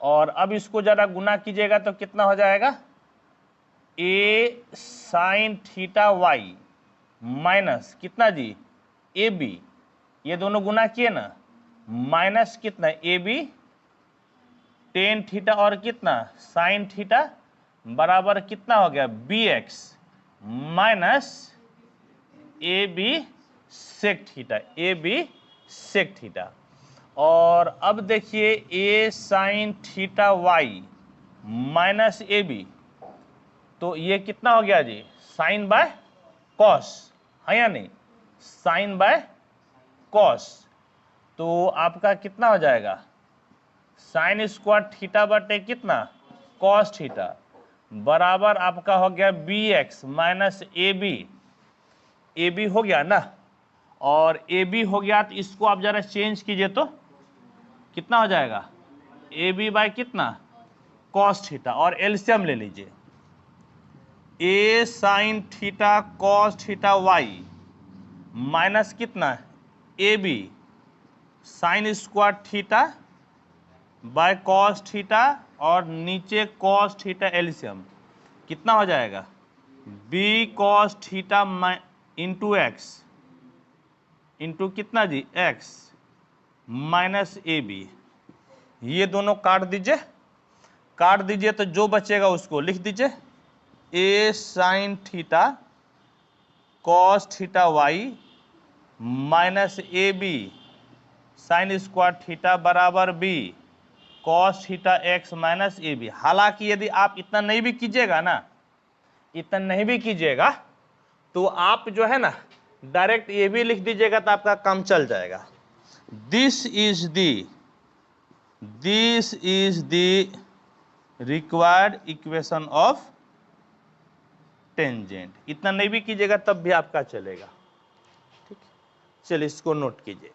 और अब इसको जरा गुना कीजिएगा तो कितना हो जाएगा, ए साइन थीटा वाई माइनस कितना जी, ए बी, ये दोनों गुना किए ना, माइनस कितना ए बी टेन थीटा और कितना साइन थीटा बराबर कितना हो गया, b x minus a b sec theta, a b sec theta. और अब देखिए a sine theta y minus a b, तो ये कितना हो गया जी, साइन बाय कॉस, है या नहीं, साइन बाय कॉस। तो आपका कितना हो जाएगा, साइन स्क्वायर थीटा बटे कितना कॉस थीटा बराबर आपका हो गया b x minus a b हो गया ना। और ए बी हो गया तो इसको आप जरा चेंज कीजिए तो कितना हो जाएगा, ए बी बाय कितना कॉस थीटा, और एलसीएम ले लीजिए, a sine theta cos theta y minus कितना a b sine square theta by cos theta, और नीचे कॉस थीटा एलसीएम कितना हो जाएगा, b cos theta into x into कितना जी एक्स माइनस ए बी। ये दोनों काट दीजिए तो जो बचेगा उसको लिख दीजिए, a sine theta cos theta y minus a b sine square theta बराबर b cos theta x minus a b. हालांकि यदि आप इतना नहीं भी कीजिएगा तो आप जो है ना डायरेक्ट ये भी लिख दीजिएगा तो आपका काम चल जाएगा। This is the required equation of tangent. इतना नहीं भी कीजिएगा तब भी आपका चलेगा, ठीक। चलिए इसको नोट कीजिए।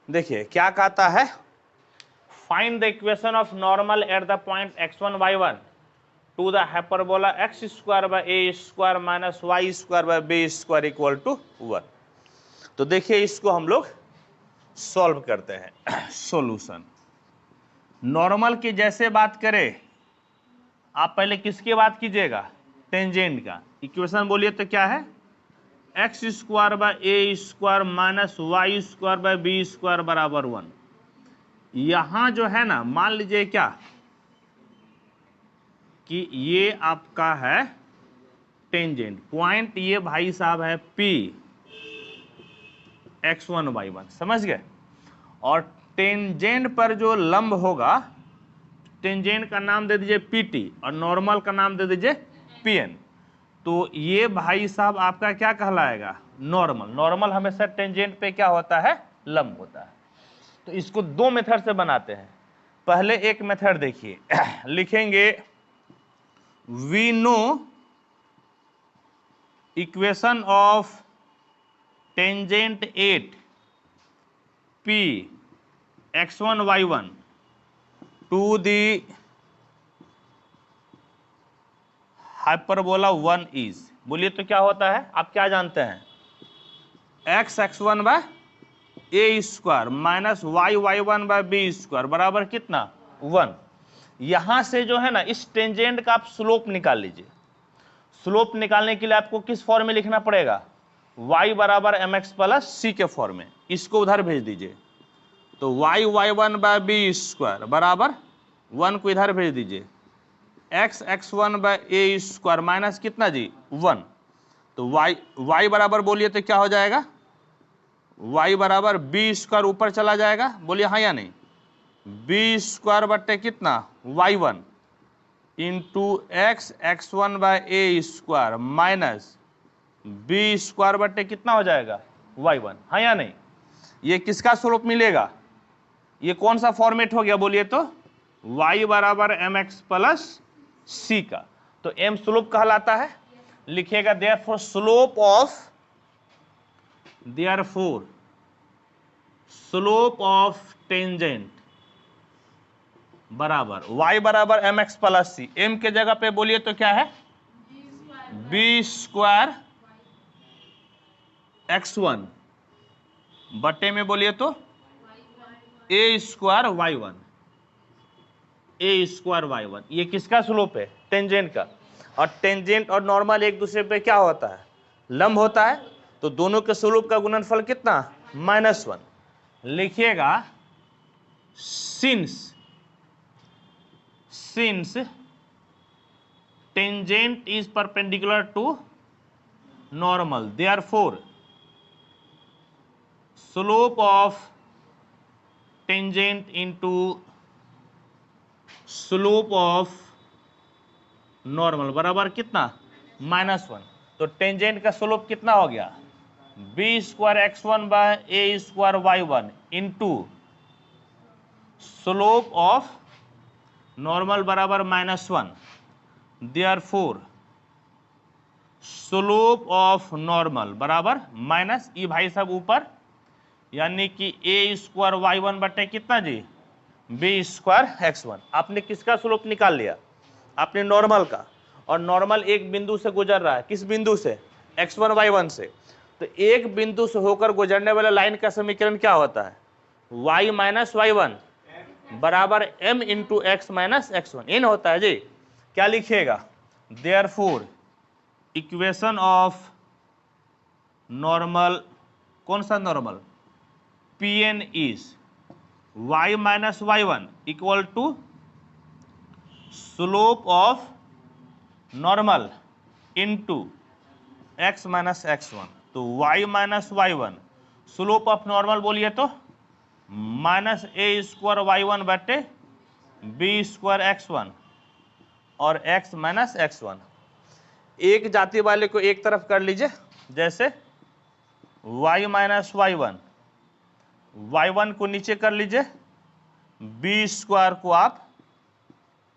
देखिए क्या कहता है, find the equation of normal at the point x1 y1 to the hyperbola x square by a square minus y square by b square equal to 1। तो देखिए इसको हम लोग सॉल्व करते हैं। सॉल्यूशन नॉर्मल की जैसे बात करें, आप पहले किसकी बात कीजिएगा, टेंजेंट का। इक्वेशन बोलिए तो क्या है, x square by a square minus y square by b square बराबर 1। यहां जो है ना, मान लीजिए क्या कि ये आपका है टेंजेंट पॉइंट, ये भाई साहब है P x1 y1, समझ गए। और टेंजेंट पर जो लंब होगा, टेंजेंट का नाम दे दीजिए PT और नॉर्मल का नाम दे दीजिए PN। तो ये भाई साहब आपका क्या कहलाएगा, नॉर्मल हमेशा टेंजेंट पे क्या होता है, लंब होता है। तो इसको दो मेथड से बनाते हैं। पहले एक मेथड देखिए, लिखेंगे we know equation of tangent at P x1 y1 to the hyperbola 1 is. बोलिए तो क्या होता है, आप क्या जानते हैं, x1 by a square minus y1 by b square बराबर कितना 1। यहां से जो है ना इस टेंजेंट का आप स्लोप निकाल लीजिए। स्लोप निकालने के लिए आपको किस फॉर्म में लिखना पड़ेगा, y बराबर mx प्लस सी के फॉर्म में। इसको उधर भेज दीजिए, तो y1 बाय बी स्क्वायर बराबर 1 को इधर भेज दीजिए, x1 by a square minus कितना जी 1। तो y बराबर बोलिए तो क्या हो जाएगा, y बराबर बी स्क्वायर ऊपर चला जाएगा, बोलिए हाँ या नहीं, बी स्क्वायर बटे कितना y1 into x1 by a square minus b square बटे कितना हो जाएगा y1, हाँ या नहीं। ये किसका स्लोप मिलेगा, ये कौन सा फॉर्मेट हो गया बोलिए तो, y बराबर mx प्लस c का। तो m स्लोप कहलाता है, लिखिएगा देयरफॉर स्लोप ऑफ टेंजेंट बराबर y बराबर mx प्लस c। m के जगह पे बोलिए तो क्या है बी स्क्वायर x1 बटे में बोलिए तो ए स्क्वायर y1, ये किसका स्लोप है टेंजेंट का। और टेंजेंट और नॉर्मल एक दूसरे पे क्या होता है लंब होता है, तो दोनों के स्लोप का गुणनफल कितना -1। लिखिएगा since tangent is perpendicular to normal therefore slope of tangent into slope of normal बराबर कितना -1। तो टेंजेंट का स्लोप कितना हो गया b square x1 by a square y1 into slope of normal बराबर -1। देयरफॉर स्लोप ऑफ नॉर्मल बराबर minus e भाई सब ऊपर, यानी कि ए स्क्वायर y1 बटे कितना जी बी स्क्वायर x1। आपने किसका स्लोप निकाल लिया, आपने नॉर्मल का, और नॉर्मल एक बिंदु से गुजर रहा है, किस बिंदु से x1 y1 से। तो एक बिंदु से होकर गुजरने वाला लाइन का समीकरण क्या होता है y माइनस y1 बराबर m into x minus x1 इन होता है जी। क्या लिखिएगा देयरफॉर इक्वेशन ऑफ नॉर्मल, कौन सा normal Pn is y minus y1 equal to slope of normal into x minus x1। तो y minus y1 slope of normal बोलिए तो माइनस ए स्क्वायर y1 बटे बी स्क्वायर x1 और x minus x1। एक जाति वाले को एक तरफ कर लीजिए, जैसे y माइनस y1 को नीचे कर लीजिए, बी स्क्वायर को आप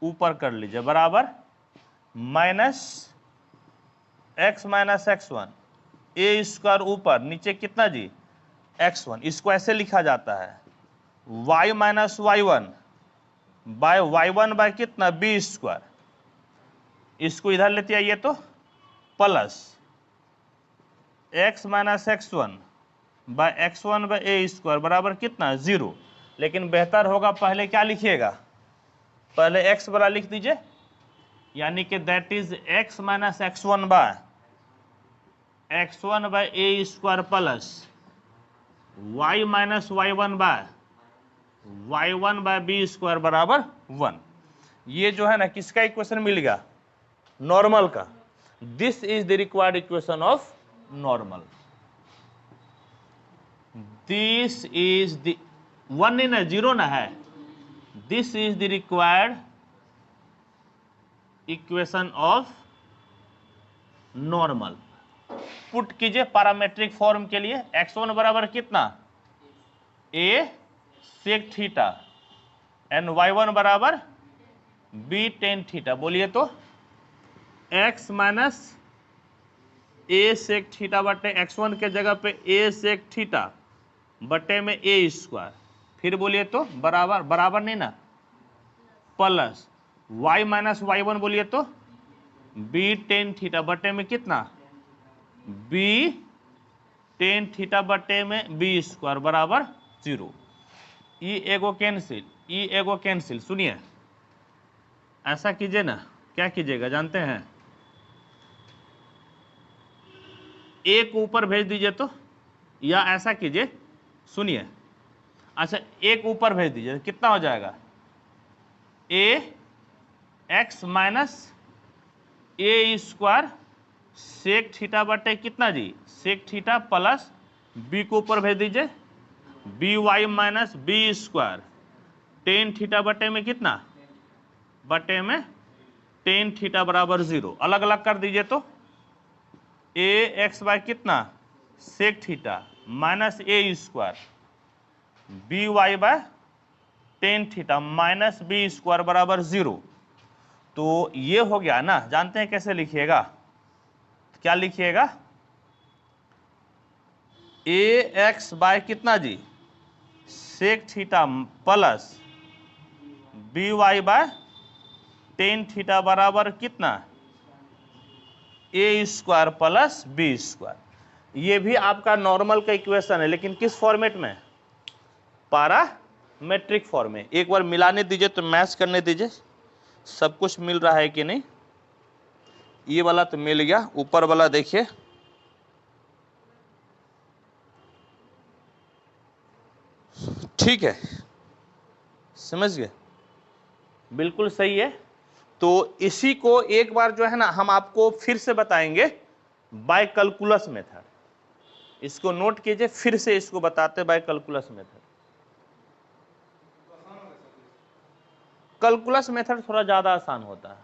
ऊपर कर लीजिए बराबर माइनस x माइनस x1, ए स्क्वायर ऊपर नीचे कितना जी x1। इसको ऐसे लिखा जाता है y minus y1 by y1 by कितना बी स्क्वायर। इसको इधर लेते आइए तो plus x minus x1 by x1 by a square बराबर कितना 0। लेकिन बेहतर होगा पहले क्या लिखिएगा, पहले x वाला लिख दीजिए, यानी कि that is x minus x1 by a square plus y minus y1 by b square बराबर 1। ये जो है ना किसका इक्वेशन मिल गया नॉर्मल का। This is the required equation of normal. This is the 1 नहीं ना 0 ना है, this is the required equation of normal. Put कीजिए पैरामेट्रिक फॉर्म के लिए, x1 बराबर कितना a sec theta and y1 बराबर b टेन थीटा। बोलिए तो x minus a sec theta बटे x1 के जगह पे a सेक थीटा बटे में a स्क्वायर, फिर बोलिए तो बराबर नहीं ना प्लस y माइनस y1 बोलिए तो b टेन थीटा बटे में कितना b टेन थीटा बटे में b स्क्वायर बराबर 0। ई एगो कैंसिल। सुनिए ऐसा कीजिए ना, क्या कीजिएगा जानते हैं, एक ऊपर भेज दीजिए तो, या ऐसा कीजिए सुनिए, अच्छा एक ऊपर भेज दीजिए कितना हो जाएगा a x minus a square sec theta बटे कितना जी सेक थीटा प्लस b को ऊपर भेज दीजिए b y minus b square tan theta बटे में कितना, बटे में टेन थीटा बराबर 0। अलग अलग कर दीजिए तो ए एक्स बाय कितना sec theta minus a square b y by tan theta minus b square बराबर 0। तो ये हो गया ना। जानते हैं कैसे लिखिएगा, क्या लिखिएगा, ए एक्स बाय कितना जी sec theta plus b y by tan theta बराबर कितना a square plus b square. ये भी आपका नॉर्मल का इक्वेशन है, लेकिन किस फॉर्मेट में, पैरामेट्रिक फॉर्म में। एक बार मिलाने दीजिए तो मैच करने दीजिए सब कुछ मिल रहा है कि नहीं। ये वाला तो मिल गया, ऊपर वाला देखिए, ठीक है, समझ गए, बिल्कुल सही है। तो इसी को एक बार जो है ना हम आपको फिर से बताएंगे बाय कैलकुलस मेथड। इसको नोट कीजिए, फिर से इसको बताते by calculus method. Calculus method थोड़ा ज्यादा आसान होता है।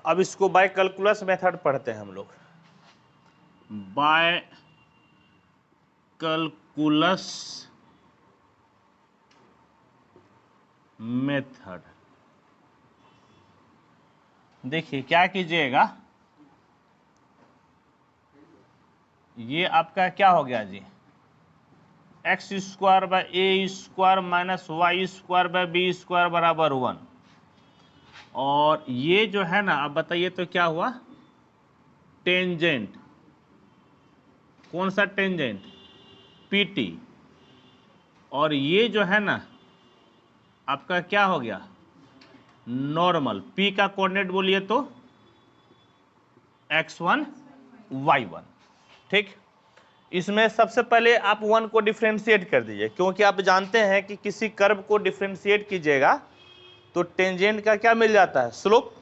अब इसको बाय कैलकुलस मेथड पढ़ते हैं हम लोग। बाय कैलकुलस मेथड, देखिए क्या कीजिएगा, ये आपका क्या हो गया जी, x square by a square minus y square by b square बराबर 1। और ये जो है ना, अब बताइए तो क्या हुआ, टेंजेंट, कौन सा टेंजेंट, पीटी। और ये जो है ना आपका क्या हो गया, नॉर्मल। पी का कोऑर्डिनेट बोलिए तो x1 y1, ठीक। इसमें सबसे पहले आप 1 को डिफरेंशिएट कर दीजिए, क्योंकि आप जानते हैं कि किसी कर्व को डिफरेंशिएट कीजिएगा तो टेंजेंट का क्या मिल जाता है, स्लोप।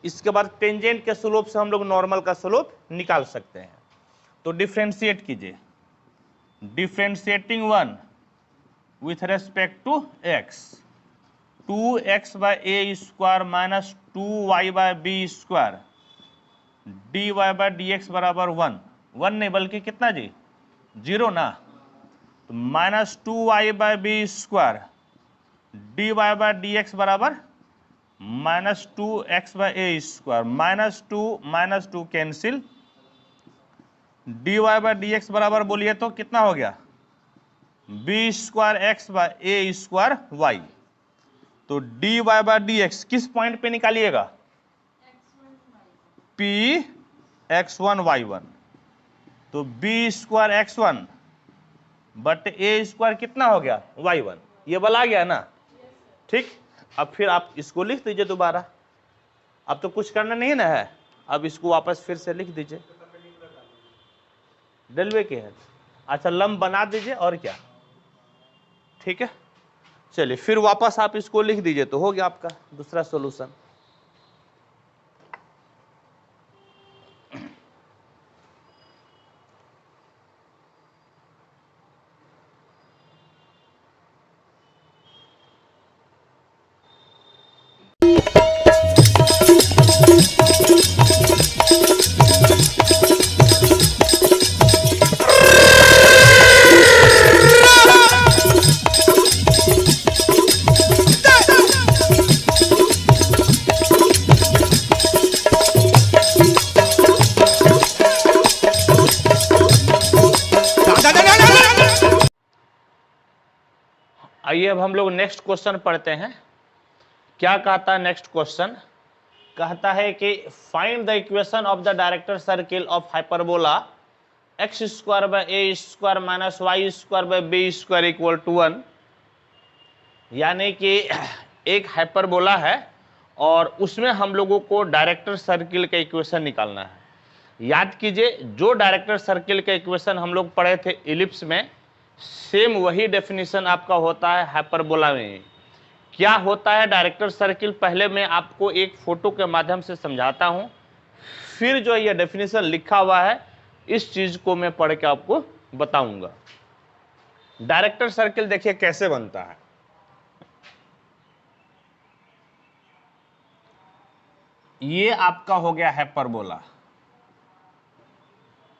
इसके बाद टेंजेंट के स्लोप से हम लोग नॉर्मल का स्लोप निकाल सकते हैं। तो डिफरेंशिएट कीजिए, differentiating 1 with respect to x, 2x by a square minus 2y by b square dy by dx बराबर 1 नहीं बल्कि कितना जी, 0 ना। तो minus 2y by b square dy by dx बराबर minus 2x by a square, minus two cancel, dy by dx बराबर बोलिए तो कितना हो गया, b square x by a square y. तो dy बाय dx किस पॉइंट पे निकालिएगा, p x1 y1। तो b square x1 by a square कितना हो गया, y1। ये वाला आ गया ना, ठीक। अब फिर आप इसको लिख दीजिए दोबारा, अब तो कुछ करना नहीं है ना है। अब इसको वापस फिर से लिख दीजिए, डलवे के है, अच्छा लंब बना दीजिए और क्या, ठीक है। चलिए फिर वापस आप इसको लिख दीजिए तो हो गया आपका दूसरा सॉल्यूशन। आइए अब हम लोग नेक्स्ट क्वेश्चन पढ़ते हैं। क्या कहता है नेक्स्ट क्वेश्चन, कहता है कि find the equation of the director circle of hyperbola x square by a square minus y square by b square equal to 1। यानी कि एक हाइपरबोला है और उसमें हम लोगों को डायरेक्टर सर्किल का इक्वेशन निकालना है। याद कीजिए जो डायरेक्टर सर्किल का इक्वेशन हम लोग पढ़े थे इलिप्स में, सेम वही डेफिनेशन आपका होता है हाइपरबोला में। क्या होता है डायरेक्टर सर्किल, पहले मैं आपको एक फोटो के माध्यम से समझाता हूं, फिर जो ये डेफिनेशन लिखा हुआ है इस चीज को मैं पढ़ के आपको बताऊंगा। डायरेक्टर सर्किल देखिए कैसे बनता है। ये आपका हो गया hyperbola,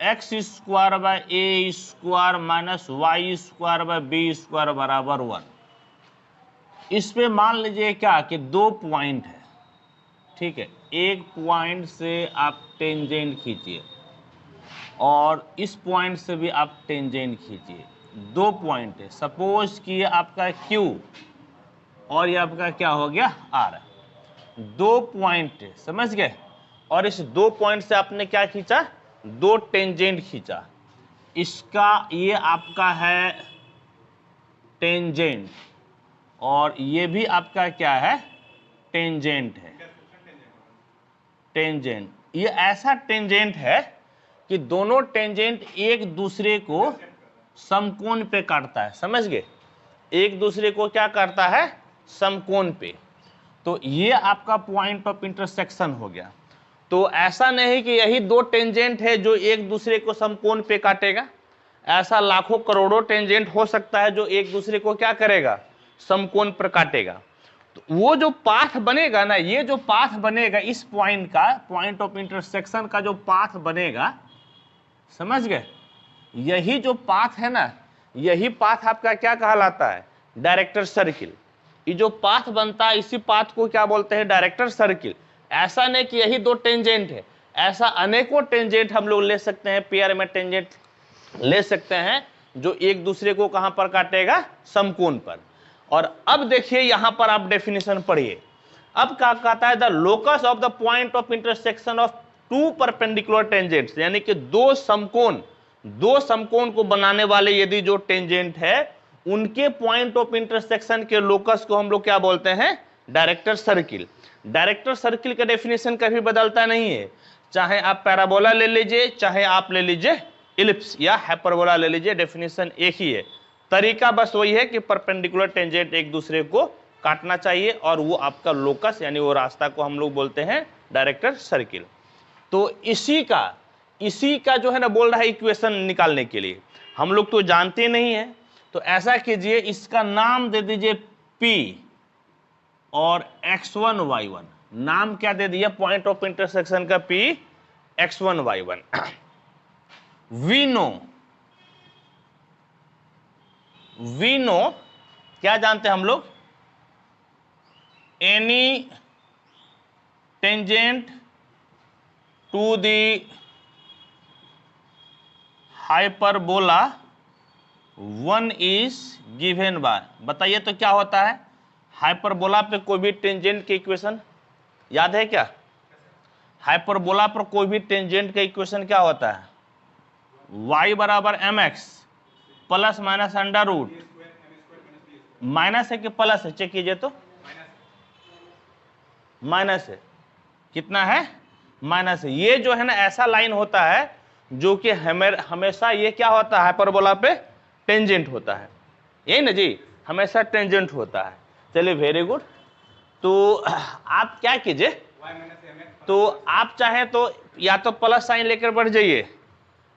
x square by a square minus y square by b square बराबर 1। इस पे मान लीजिए क्या कि 2 पॉइंट है, ठीक है, एक पॉइंट से आप टेंजेंट खींचिए और इस पॉइंट से भी आप टेंजेंट खींचिए। 2 पॉइंट है, सपोज कि ये आपका Q और ये आपका क्या हो गया R। 2 पॉइंट है, समझ गए, और इस 2 पॉइंट से आपने क्या खींचा, 2 टेंजेंट खींचा। इसका ये आपका है टेंजेंट और ये भी आपका क्या है, टेंजेंट है। टेंजेंट ये ऐसा टेंजेंट है कि दोनों टेंजेंट एक दूसरे को समकोण पे काटता है, समझ गए, एक दूसरे को क्या करता है, समकोण पे। तो ये आपका पॉइंट ऑफ इंटरसेक्शन हो गया। तो ऐसा नहीं कि यही 2 टेंजेंट है जो एक दूसरे को समकोण पे काटेगा, ऐसा लाखों करोड़ों टेंजेंट हो सकता है जो एक दूसरे को क्या करेगा, समकोण पर काटेगा। तो वो जो पाथ बनेगा ना, ये जो पाथ बनेगा इस पॉइंट का, पॉइंट ऑफ इंटरसेक्शन का जो पाथ बनेगा, समझ गए, यही जो पाथ है ना, यही पाथ आपका क्या कहलाता है, डायरेक्टर सर्किल। ये जो पाथ बनता है इसी पाथ को क्या बोलते हैं, डायरेक्टर सर्किल। ऐसा नहीं कि यही 2 टेंजेंट है, ऐसा अनेकों टेंजेंट हम लोग ले सकते हैं, पेयर में टेंजेंट ले सकते हैं जो एक दूसरे को कहां पर काटेगा, समकोण पर। और अब देखिए यहां पर आप डेफिनेशन पढ़िए। अब क्या कहता है, the locus of the point of intersection of 2 perpendicular tangents, यानी कि 2 समकोण को बनाने वाले यदि जो टेंजेंट है उनके पॉइंट ऑफ इंटरसेक्शन के लोकस को हम लोग क्या बोलते हैं, डायरेक्टर सर्किल। डायरेक्टर सर्किल का डेफिनेशन कभी बदलता नहीं है, चाहे आप पैराबोला ले लीजिए, चाहे आप ले लीजिए इलिप्स या हाइपरबोला ले लीजिए, डेफिनेशन एक ही है। तरीका बस वही है कि परपेंडिकुलर टेंजेंट एक दूसरे को काटना चाहिए और वो आपका लोकस यानी वो रास्ता को हम लोग बोलते हैं डायरेक्टर सर्किल। तो इसी का जो है ना बोल रहा है इक्वेशन निकालने के लिए, हम लोग तो जानते नहीं है, तो ऐसा कीजिए इसका नाम दे दीजिए P और x1 y1, नाम क्या दे दिया पॉइंट ऑफ इंटरसेक्शन का, P x1 y1। We know क्या जानते हैं हम लोग, any tangent to the hyperbola 1 is given by. बताइए तो क्या होता है, हाइपरबोला पे कोई भी टेंजेंट के इक्वेशन याद है क्या, हाइपरबोला पर कोई भी टेंजेंट का इक्वेशन क्या होता है, y बराबर mx plus minus under root, minus है कि प्लस है, चेक कीजिए तो, माइनस है, कितना है, माइनस है। ये जो है ना ऐसा लाइन होता है जो कि हमेशा ये क्या होता है, हाइपरबोला पे टेंजेंट होता है, यही ना जी, हमेशा टेंजेंट होता है। चलिए वेरी गुड। तो आप क्या कीजिए, तो आप चाहे तो या तो प्लस साइन लेकर बढ़ जाइए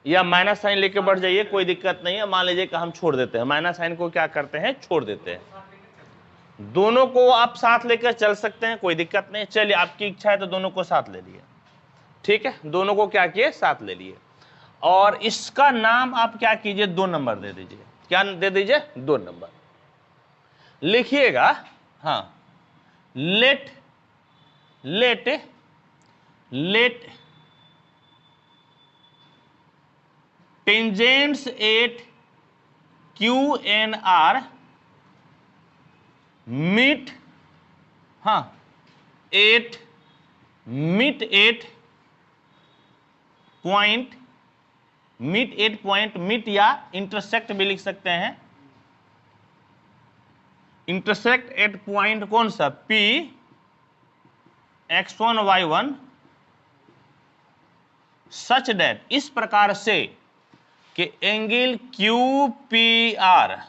या माइनस साइन लेकर बढ़ जाइए, कोई दिक्कत नहीं है। मान लीजिए कि हम छोड़ देते हैं माइनस साइन को, क्या करते हैं, छोड़ देते हैं, दोनों को आप साथ लेकर चल सकते हैं, कोई दिक्कत नहीं। चलिए आपकी इच्छा है तो दोनों को साथ ले लिए, ठीक है, दोनों को क्या किए, साथ ले लिए। और इसका नाम आप क्या कीजिए, 2 नंबर दे दीजिए, क्या दे दीजिए, 2 नंबर लिखिएगा। हाँ, let tangents at Q and R meet point या इंटरसेक्ट भी लिख सकते हैं, इंटरसेक्ट एट पॉइंट कौन सा, P x1 y1 such that, इस प्रकार से कि एंगल QPR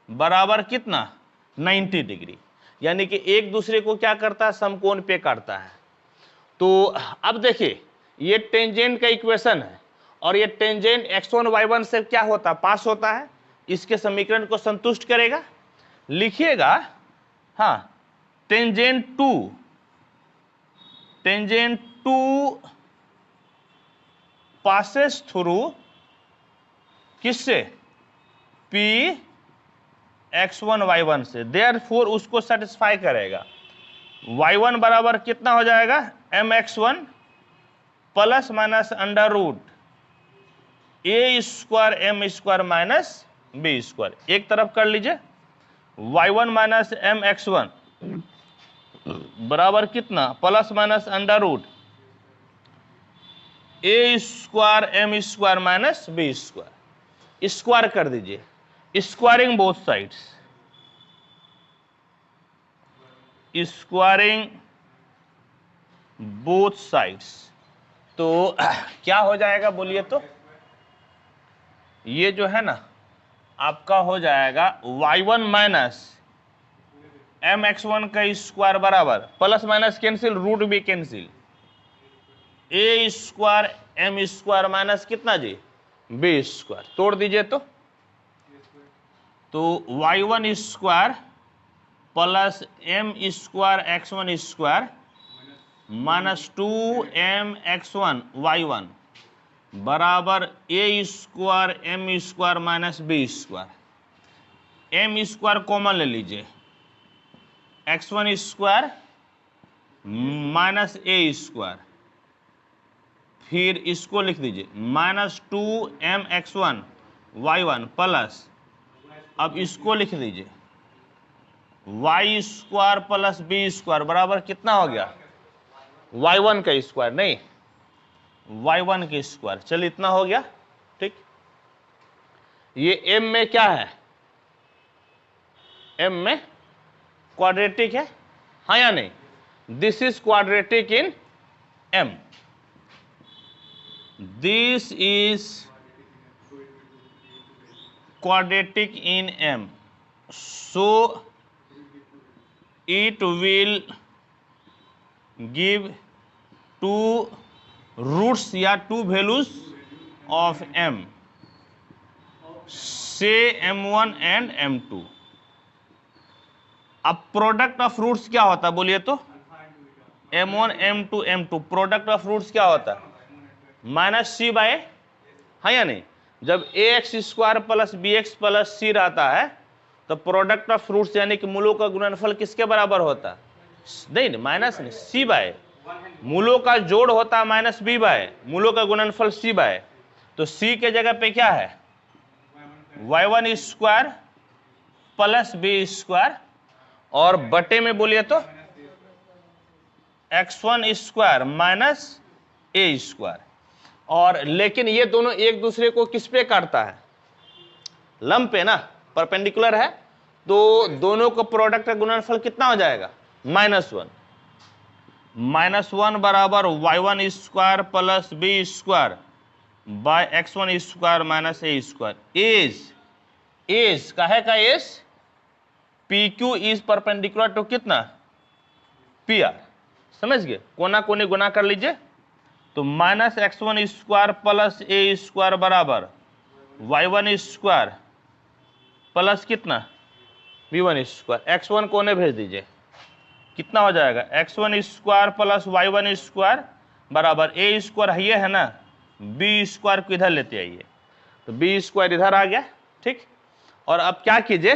बराबर कितना, 90 डिग्री, यानी कि एक दूसरे को क्या करता है, समकोण पे काटता है। तो अब देखिए ये टेंजेंट का इक्वेशन है और ये टेंजेंट x1 y1 से क्या होता है, पास होता है, इसके समीकरण को संतुष्ट करेगा। लिखिएगा, हाँ, टेंजेंट टू पासेस थ्रू किससे, P x1 y1 से, देयरफॉर उसको सेटिस्फाई करेगा। y1 बराबर कितना हो जाएगा, mx1 plus minus under root a square m square minus b square. एक तरफ कर लीजिए, y1 माइनस mx1 बराबर कितना, plus minus under root a square m square minus b square. Square कर दीजिए, squaring both sides, squaring both sides. तो क्या हो जाएगा बोलिए तो, ये जो है ना आपका हो जाएगा y1 माइनस mx1 का स्क्वायर बराबर, प्लस माइनस कैंसिल, रूट भी cancel, a square m square minus कितना जी, b स्क्वायर। तोड़ दीजिए तो y1 square plus m square x1 square minus 2mx1 y1 बराबर a square m square minus b square. m square common ले लीजिए, x1 square minus a square, फिर इसको लिख दीजिए माइनस 2mx1 y1 प्लस, अब इसको लिख दीजिए y square plus b square बराबर कितना हो गया, y1 का स्क्वायर, नहीं y1 का स्क्वायर। चलिए इतना हो गया, ठीक। ये m में क्या है, m में क्वाड्रेटिक है, हाँ या नहीं, this is quadratic in m, this is quadratic in m, so it will give two roots या two values of m, say m1 and m2। अब प्रोडक्ट ऑफ रूट्स क्या होता है बोलिए तो, m1 m2 m2 product of roots क्या होता है, माइनस सी बाय, हाँ या नहीं। जब ax square plus bx plus c रहता है तो प्रोडक्ट ऑफ रूट्स यानी कि मूलों का गुणनफल किसके बराबर होता है, नहीं माइनस नहीं, सी बाय, मूलों का जोड़ होता है माइनस बी बाय, मूलों का गुणनफल सी बाय। तो सी के जगह पे क्या है, y1 square plus b square, और बटे में बोलिए तो x1 square minus a square. और लेकिन ये दोनों एक दूसरे को किस पे काटता है, लंब पे ना, परपेंडिकुलर है, तो दोनों का प्रोडक्ट का गुणनफल कितना हो जाएगा, -1। -1 बराबर y1 square plus b square by x1 square minus a square. As काहे का as, PQ is perpendicular to कितना, PR, समझ गए, कोना कोने गुना कर लीजिए। तो माइनस x1 स्क्वायर प्लस ए स्क्वायर बराबर y1 स्क्वायर प्लस कितना, b1 स्क्वायर। x1 कोने भेज दीजिए, कितना हो जाएगा, x1 square plus y1 square बराबर ए स्क्वायर ये है ना, b स्क्वायर को इधर लेते आइए, तो b स्क्वायर इधर आ गया, ठीक। और अब क्या कीजिए,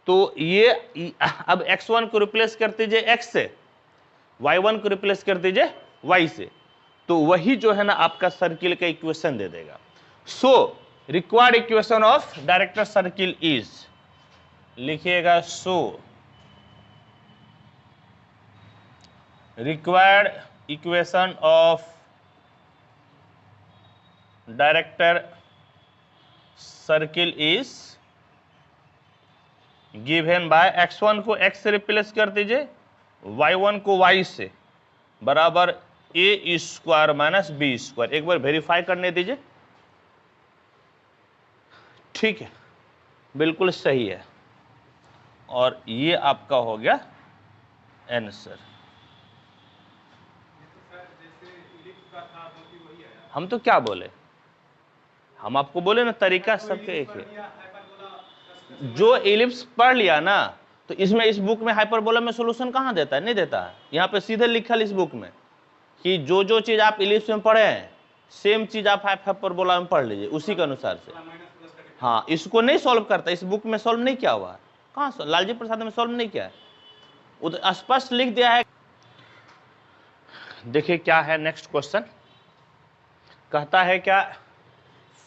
तो ये अब x1 को रिप्लेस कर दीजिए x से, y1 को रिप्लेस कर दीजिए y से, तो वही जो है ना आपका सर्किल का इक्वेशन दे देगा। So required equation of director circle is, लिखिएगा so required equation of director circle is given by x1 को x से रिप्लेस कर दीजिए, y1 को y से बराबर a square minus b square. एक बार वेरीफाई करने दीजिए, ठीक है, बिल्कुल सही है, और ये आपका हो गया आंसर। हम तो क्या बोले, हम आपको बोले ना तरीका सबके एक है, जो इलिप्स पढ़ लिया ना, तो इसमें इस बुक में हाइपरबोला में सॉल्यूशन कहाँ देता है? नहीं देता है। यहाँ पे सीधे लिखल इस बुक में कि जो चीज आप इलिप्स में पढ़े हैं सेम चीज आप हाइपरबोला में पढ़ लीजिए उसी के अनुसार से। हाँ, इसको नहीं सॉल्व करता, इस बुक में सॉल्व नहीं किया हुआ है। कहाँ लालजी प्रसाद में सॉल्व नहीं किया है, उधर स्पष्ट लिख दिया है। देखिए क्या है नेक्स्ट क्वेश्चन, कहता है क्या,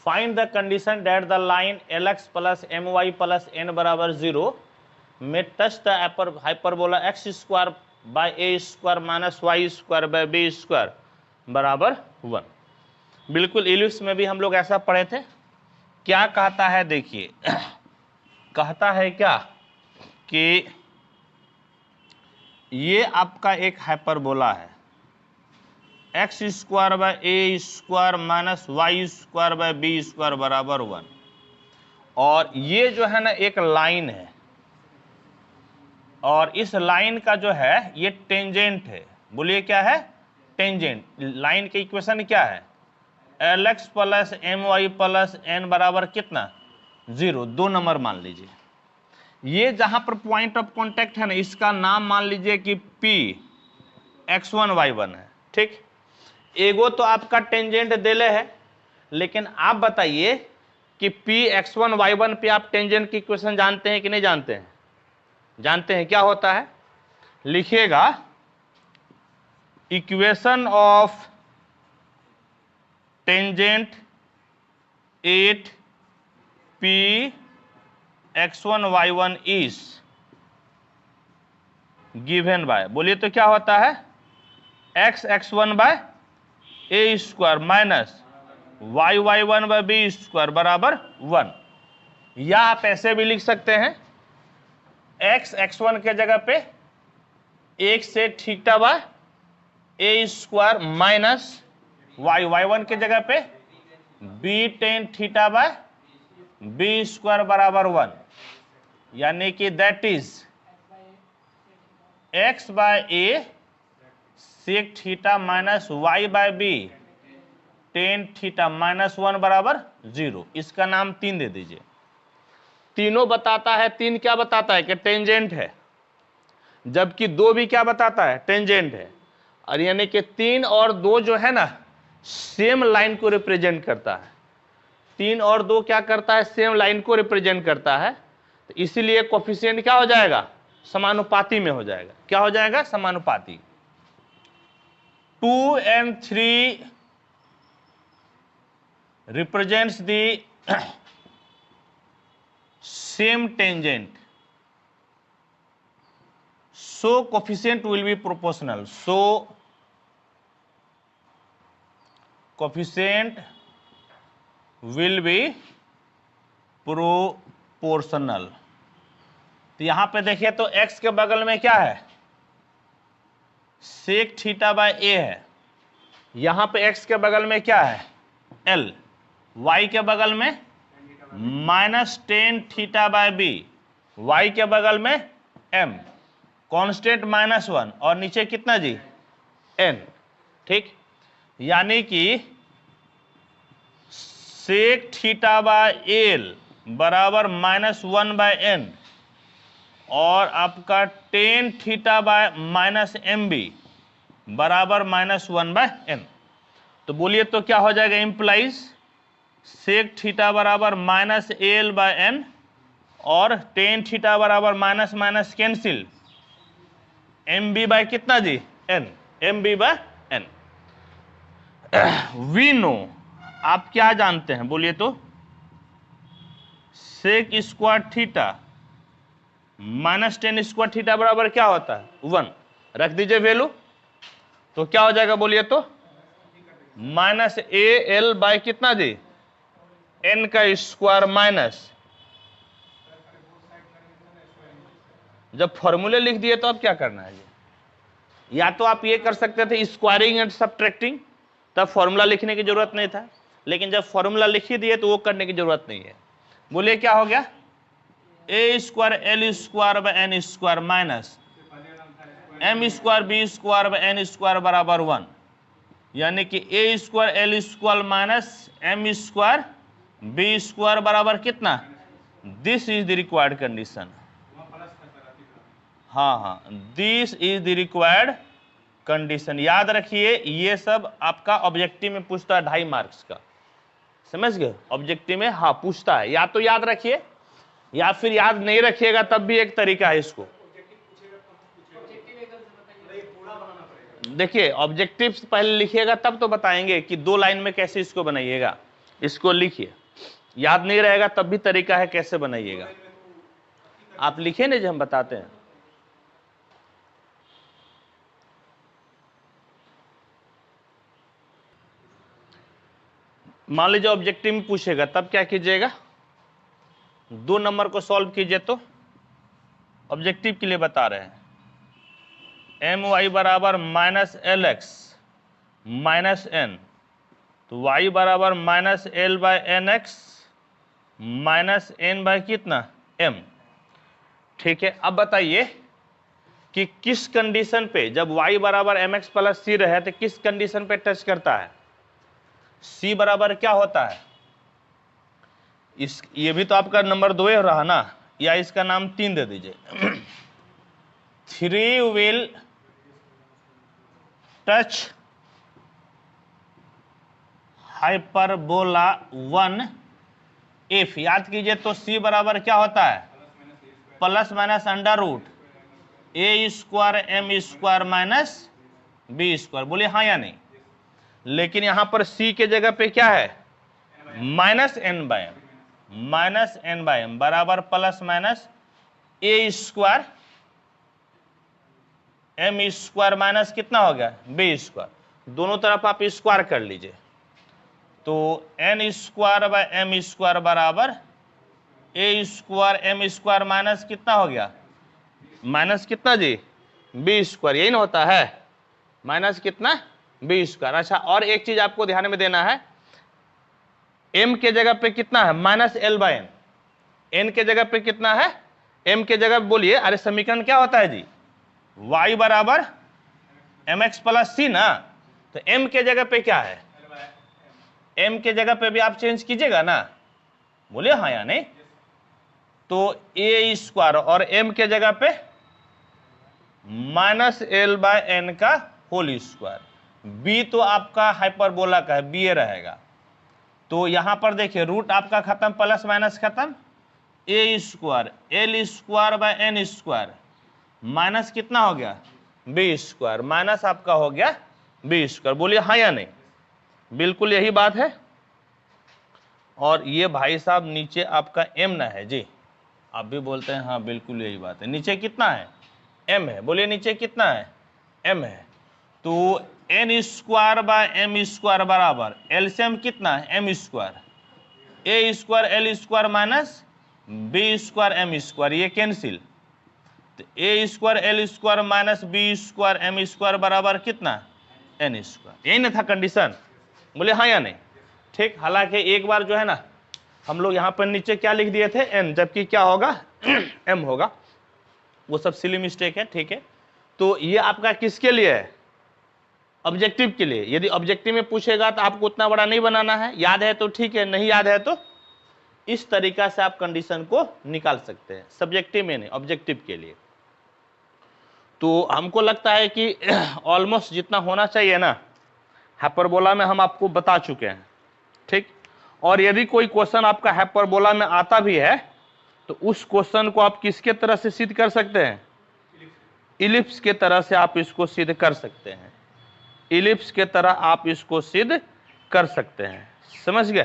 find the condition that the line lx plus my plus n बराबर 0 में touch the hyperbola x square by a square minus y square by b square बराबर 1। बिल्कुल इलिप्स में भी हम लोग ऐसा पढ़े थे। क्या कहता है देखिए, कहता है क्या कि ये आपका एक हाइपरबोला है, x square by a square minus y square by b square बराबर 1, और ये जो है ना एक लाइन है, और इस लाइन का जो है ये टेंजेंट है। बोलिए क्या है? टेंजेंट। लाइन के इक्वेशन क्या है? lx plus my plus n बराबर कितना? 0, 2 नंबर मान लीजिए। ये जहां पर पॉइंट ऑफ कांटेक्ट है ना, इसका नाम मान लीजिए कि p x1 y1 है। ठीक, एगो तो आपका टेंजेंट देले है, लेकिन आप बताइए कि p x1 y1 पे आप टेंजेंट की इक्वेशन जानते हैं कि नहीं जानते हैं? जानते हैं। क्या होता है? लिखिएगा equation of tangent 8p x1 y1 is given by, बोलिए तो क्या होता है? x x1 by a square minus y y1 by b square बराबर 1। या आप ऐसे भी लिख सकते हैं, x x1 के जगह पे 1 से theta by a square minus y y1 के जगह पे b tan theta by b square बराबर 1, यानी कि that is x by a sec theta minus y by b tan theta minus 1 बराबर 0। इसका नाम 3 दे दीजिए। तीनों बताता है, 3 क्या बताता है? कि टेंजेंट है, जबकि 2 भी क्या बताता है? टेंजेंट है। और यानी कि 3 और 2 जो है ना सेम लाइन को रिप्रेजेंट करता है। 3 और 2 क्या करता है? सेम लाइन को रिप्रेजेंट करता है। तो इसीलिए कोफिशिएंट क्या हो जाएगा? समानुपाती में हो जाएगा। क्या हो जाएगा? समानुपाती। 2 and 3 represents the same tangent, so coefficient will be proportional. So coefficient will be proportional। तो यहां पे देखिए तो x के बगल में क्या है? सेक थीटा बाय ए है। यहां पे x के बगल में क्या है? l। y के बगल में minus tan theta by b, y के बगल में m, कांस्टेंट -1, और नीचे कितना जी? n। ठीक, यानी कि सेक थीटा बाय एल बराबर -1 बाय n, और आपका tan theta by minus m b बराबर -1 बाय n। तो बोलिए तो क्या हो जाएगा? इंप्लाइज सेक थीटा बराबर -l बाय n, और टेन थीटा बराबर minus minus cancel, m b by कितना जी? n, m b by n। We know, आप क्या जानते हैं? बोलिए तो sec square theta minus tan square theta बराबर क्या होता है? 1। रख दीजिए वैल्यू, तो क्या हो जाएगा? बोलिए तो माइनस ए एल बाय कितना जी? एन का स्क्वायर माइनस, जब फॉर्मूले लिख दिए तो अब क्या करना है? या तो आप ये कर सकते थे स्क्वायरिंग एंड सब्ट्रैक्टिंग, तब फॉर्मूला लिखने की जरूरत नहीं था। लेकिन जब फॉर्मूला लिख ही दिए तो वो करने की जरूरत नहीं है। बोलिए क्या हो गया? A square l square by n square minus m square b square by n square बराबर 1, यानी कि a square l square minus m square b square बराबर कितना? This is the required condition. हाँ हाँ, this is the required condition. याद रखिए ये सब आपका ऑब्जेक्टिव में पूछता है 2.5 मार्क्स का, समझ गए? ऑब्जेक्टिव में हाँ पूछता है, या तो याद रखिए या फिर याद नहीं रखिएगा तब भी एक तरीका है इसको। देखिए ऑब्जेक्टिव पहले लिखिएगा तब तो बताएंगे कि 2 लाइन में कैसे इसको बनाइएगा। इसको लिखिए, याद नहीं रहेगा तब भी तरीका है कैसे बनाइएगा। आप लिखे नहीं जो हम बताते हैं। मान लीजिए ऑब्जेक्टिव में पूछेगा तब क्या कीजिएगा, 2 नंबर को सॉल्व कीजिए। तो ऑब्जेक्टिव के लिए बता रहे हैं, एम वाई बराबर minus l x minus n, तो वाई बराबर minus l by n x minus n by कितना एम। ठीक है, अब बताइए कि किस कंडीशन पे, जब y बराबर एम एक्स प्लस सी रहे तो किस कंडीशन पे टच करता है? c बराबर क्या होता है? ये भी तो आपका नंबर 2 रहा ना, या इसका नाम 3 दे दीजिए। 3 विल टच हाइपरबोला 1 इफ, याद कीजिए तो c बराबर क्या होता है? Plus minus under root a square m square minus b square. बोलिए हाँ या नहीं? लेकिन यहां पर c के जगह पे क्या है? Minus n by m, minus n by m बराबर plus minus a square m square minus कितना हो गया? B square. दोनों तरफ आप स्क्वायर कर लीजिए, तो n square by m square बराबर a square m square minus कितना हो गया? माइनस कितना जी? B square. यही ना होता है, माइनस कितना? B square. अच्छा, और एक चीज आपको ध्यान में देना है, m के जगह पे कितना है? Minus l by n. N के जगह पे कितना है? m के जगह बोलिए। अरे समीकरण क्या होता है जी? y बराबर एम एक्स प्लस सी ना, तो m के जगह पे क्या है? m के जगह पे भी आप चेंज कीजिएगा ना, बोलिए हाँ या नहीं? तो ए स्क्वायर और m के जगह पे माइनस एल बाय एन का होल स्क्वायर। b तो आपका हाइपरबोला का है, बी ए रहेगा। तो यहां पर देखिए रूट आपका खत्म, प्लस माइनस खत्म, a square l square by n square minus कितना हो गया? बी स्क्वायर, माइनस आपका हो गया बी स्क्वायर। बोलिए हाँ या नहीं? बिल्कुल यही बात है। और ये भाई साहब नीचे आपका एम ना है जी, आप भी बोलते हैं हाँ बिल्कुल यही बात है। नीचे कितना है? एम है। बोलिए नीचे कितना है? एम है। तो n square by m square बराबर एलसीएम कितना है? M square, a square l square minus b square m square, ये कैंसिल। तो a square l square minus b square m square बराबर कितना? N square. यही ना था कंडीशन? बोले हाँ या नहीं? ठीक। हालांकि एक बार जो है ना हम लोग यहाँ पर नीचे क्या लिख दिए थे? एन, जबकि क्या होगा? एम होगा। वो सब सिली मिस्टेक है, ठीक है। तो ये आपका किसके लिए है? ऑब्जेक्टिव के लिए। यदि ऑब्जेक्टिव में पूछेगा तो आपको उतना बड़ा नहीं बनाना है, याद है तो ठीक है, नहीं याद है तो इस तरीका से आप कंडीशन को निकाल सकते हैं। सब्जेक्टिव में नहीं, ऑब्जेक्टिव के लिए। तो हमको लगता है कि ऑलमोस्ट जितना होना चाहिए ना हाइपरबोला में हम आपको बता चुके हैं, ठीक। और यदि कोई क्वेश्चन आपका हाइपरबोला में आता भी है तो उस क्वेश्चन को आप किसके तरह से सिद्ध कर सकते हैं? इलिप्स के तरह से आप इसको सिद्ध कर सकते हैं। इलिप्स के तरह आप इसको सिद्ध कर सकते हैं, समझ गए?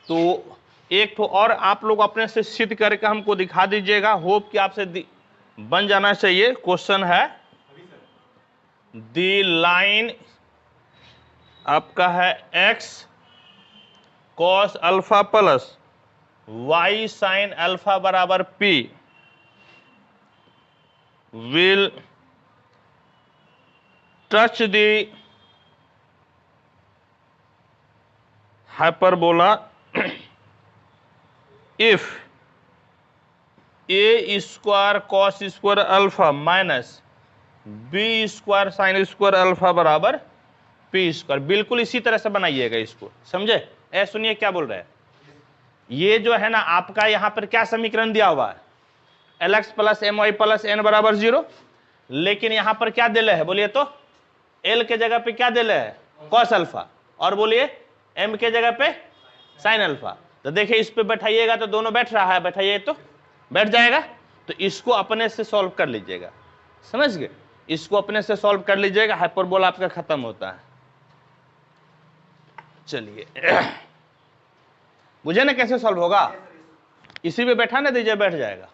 तो एक तो और आप लोग अपने से सिद्ध करके हमको दिखा दीजिएगा। होप कि आपसे बन जाना चाहिए। क्वेश्चन है, द लाइन आपका है x cos alpha plus y sine alpha बराबर p will touch the hyperbola if a square cos square alpha minus b square sine square alpha बराबर p स्क्वायर। बिल्कुल इसी तरह से बनाइएगा इसको, समझे? सुनिए क्या बोल रहे हैं। ये जो है ना आपका यहां पर क्या समीकरण दिया हुआ है, lx plus m y plus n बराबर 0, लेकिन यहां पर क्या दिले है बोलिए तो, l के जगह पे क्या दिले है cos अल्फा, और बोलिए m के जगह पे sin अल्फा। तो देखिए इस पे बैठाइएगा तो दोनों बैठ रहा है, बैठाइए तो बैठ जाएगा। तो इसको अपने से सॉल्व कर लीजिएगा, समझ गए, इसको अपने से सॉल्व कर लीजिएगा, हाइपरबोला आपका खत्म होता है। चलिए बुझे ना कैसे सॉल्व होगा, इसी पे बैठा ना दीजिए, बैठ जाएगा।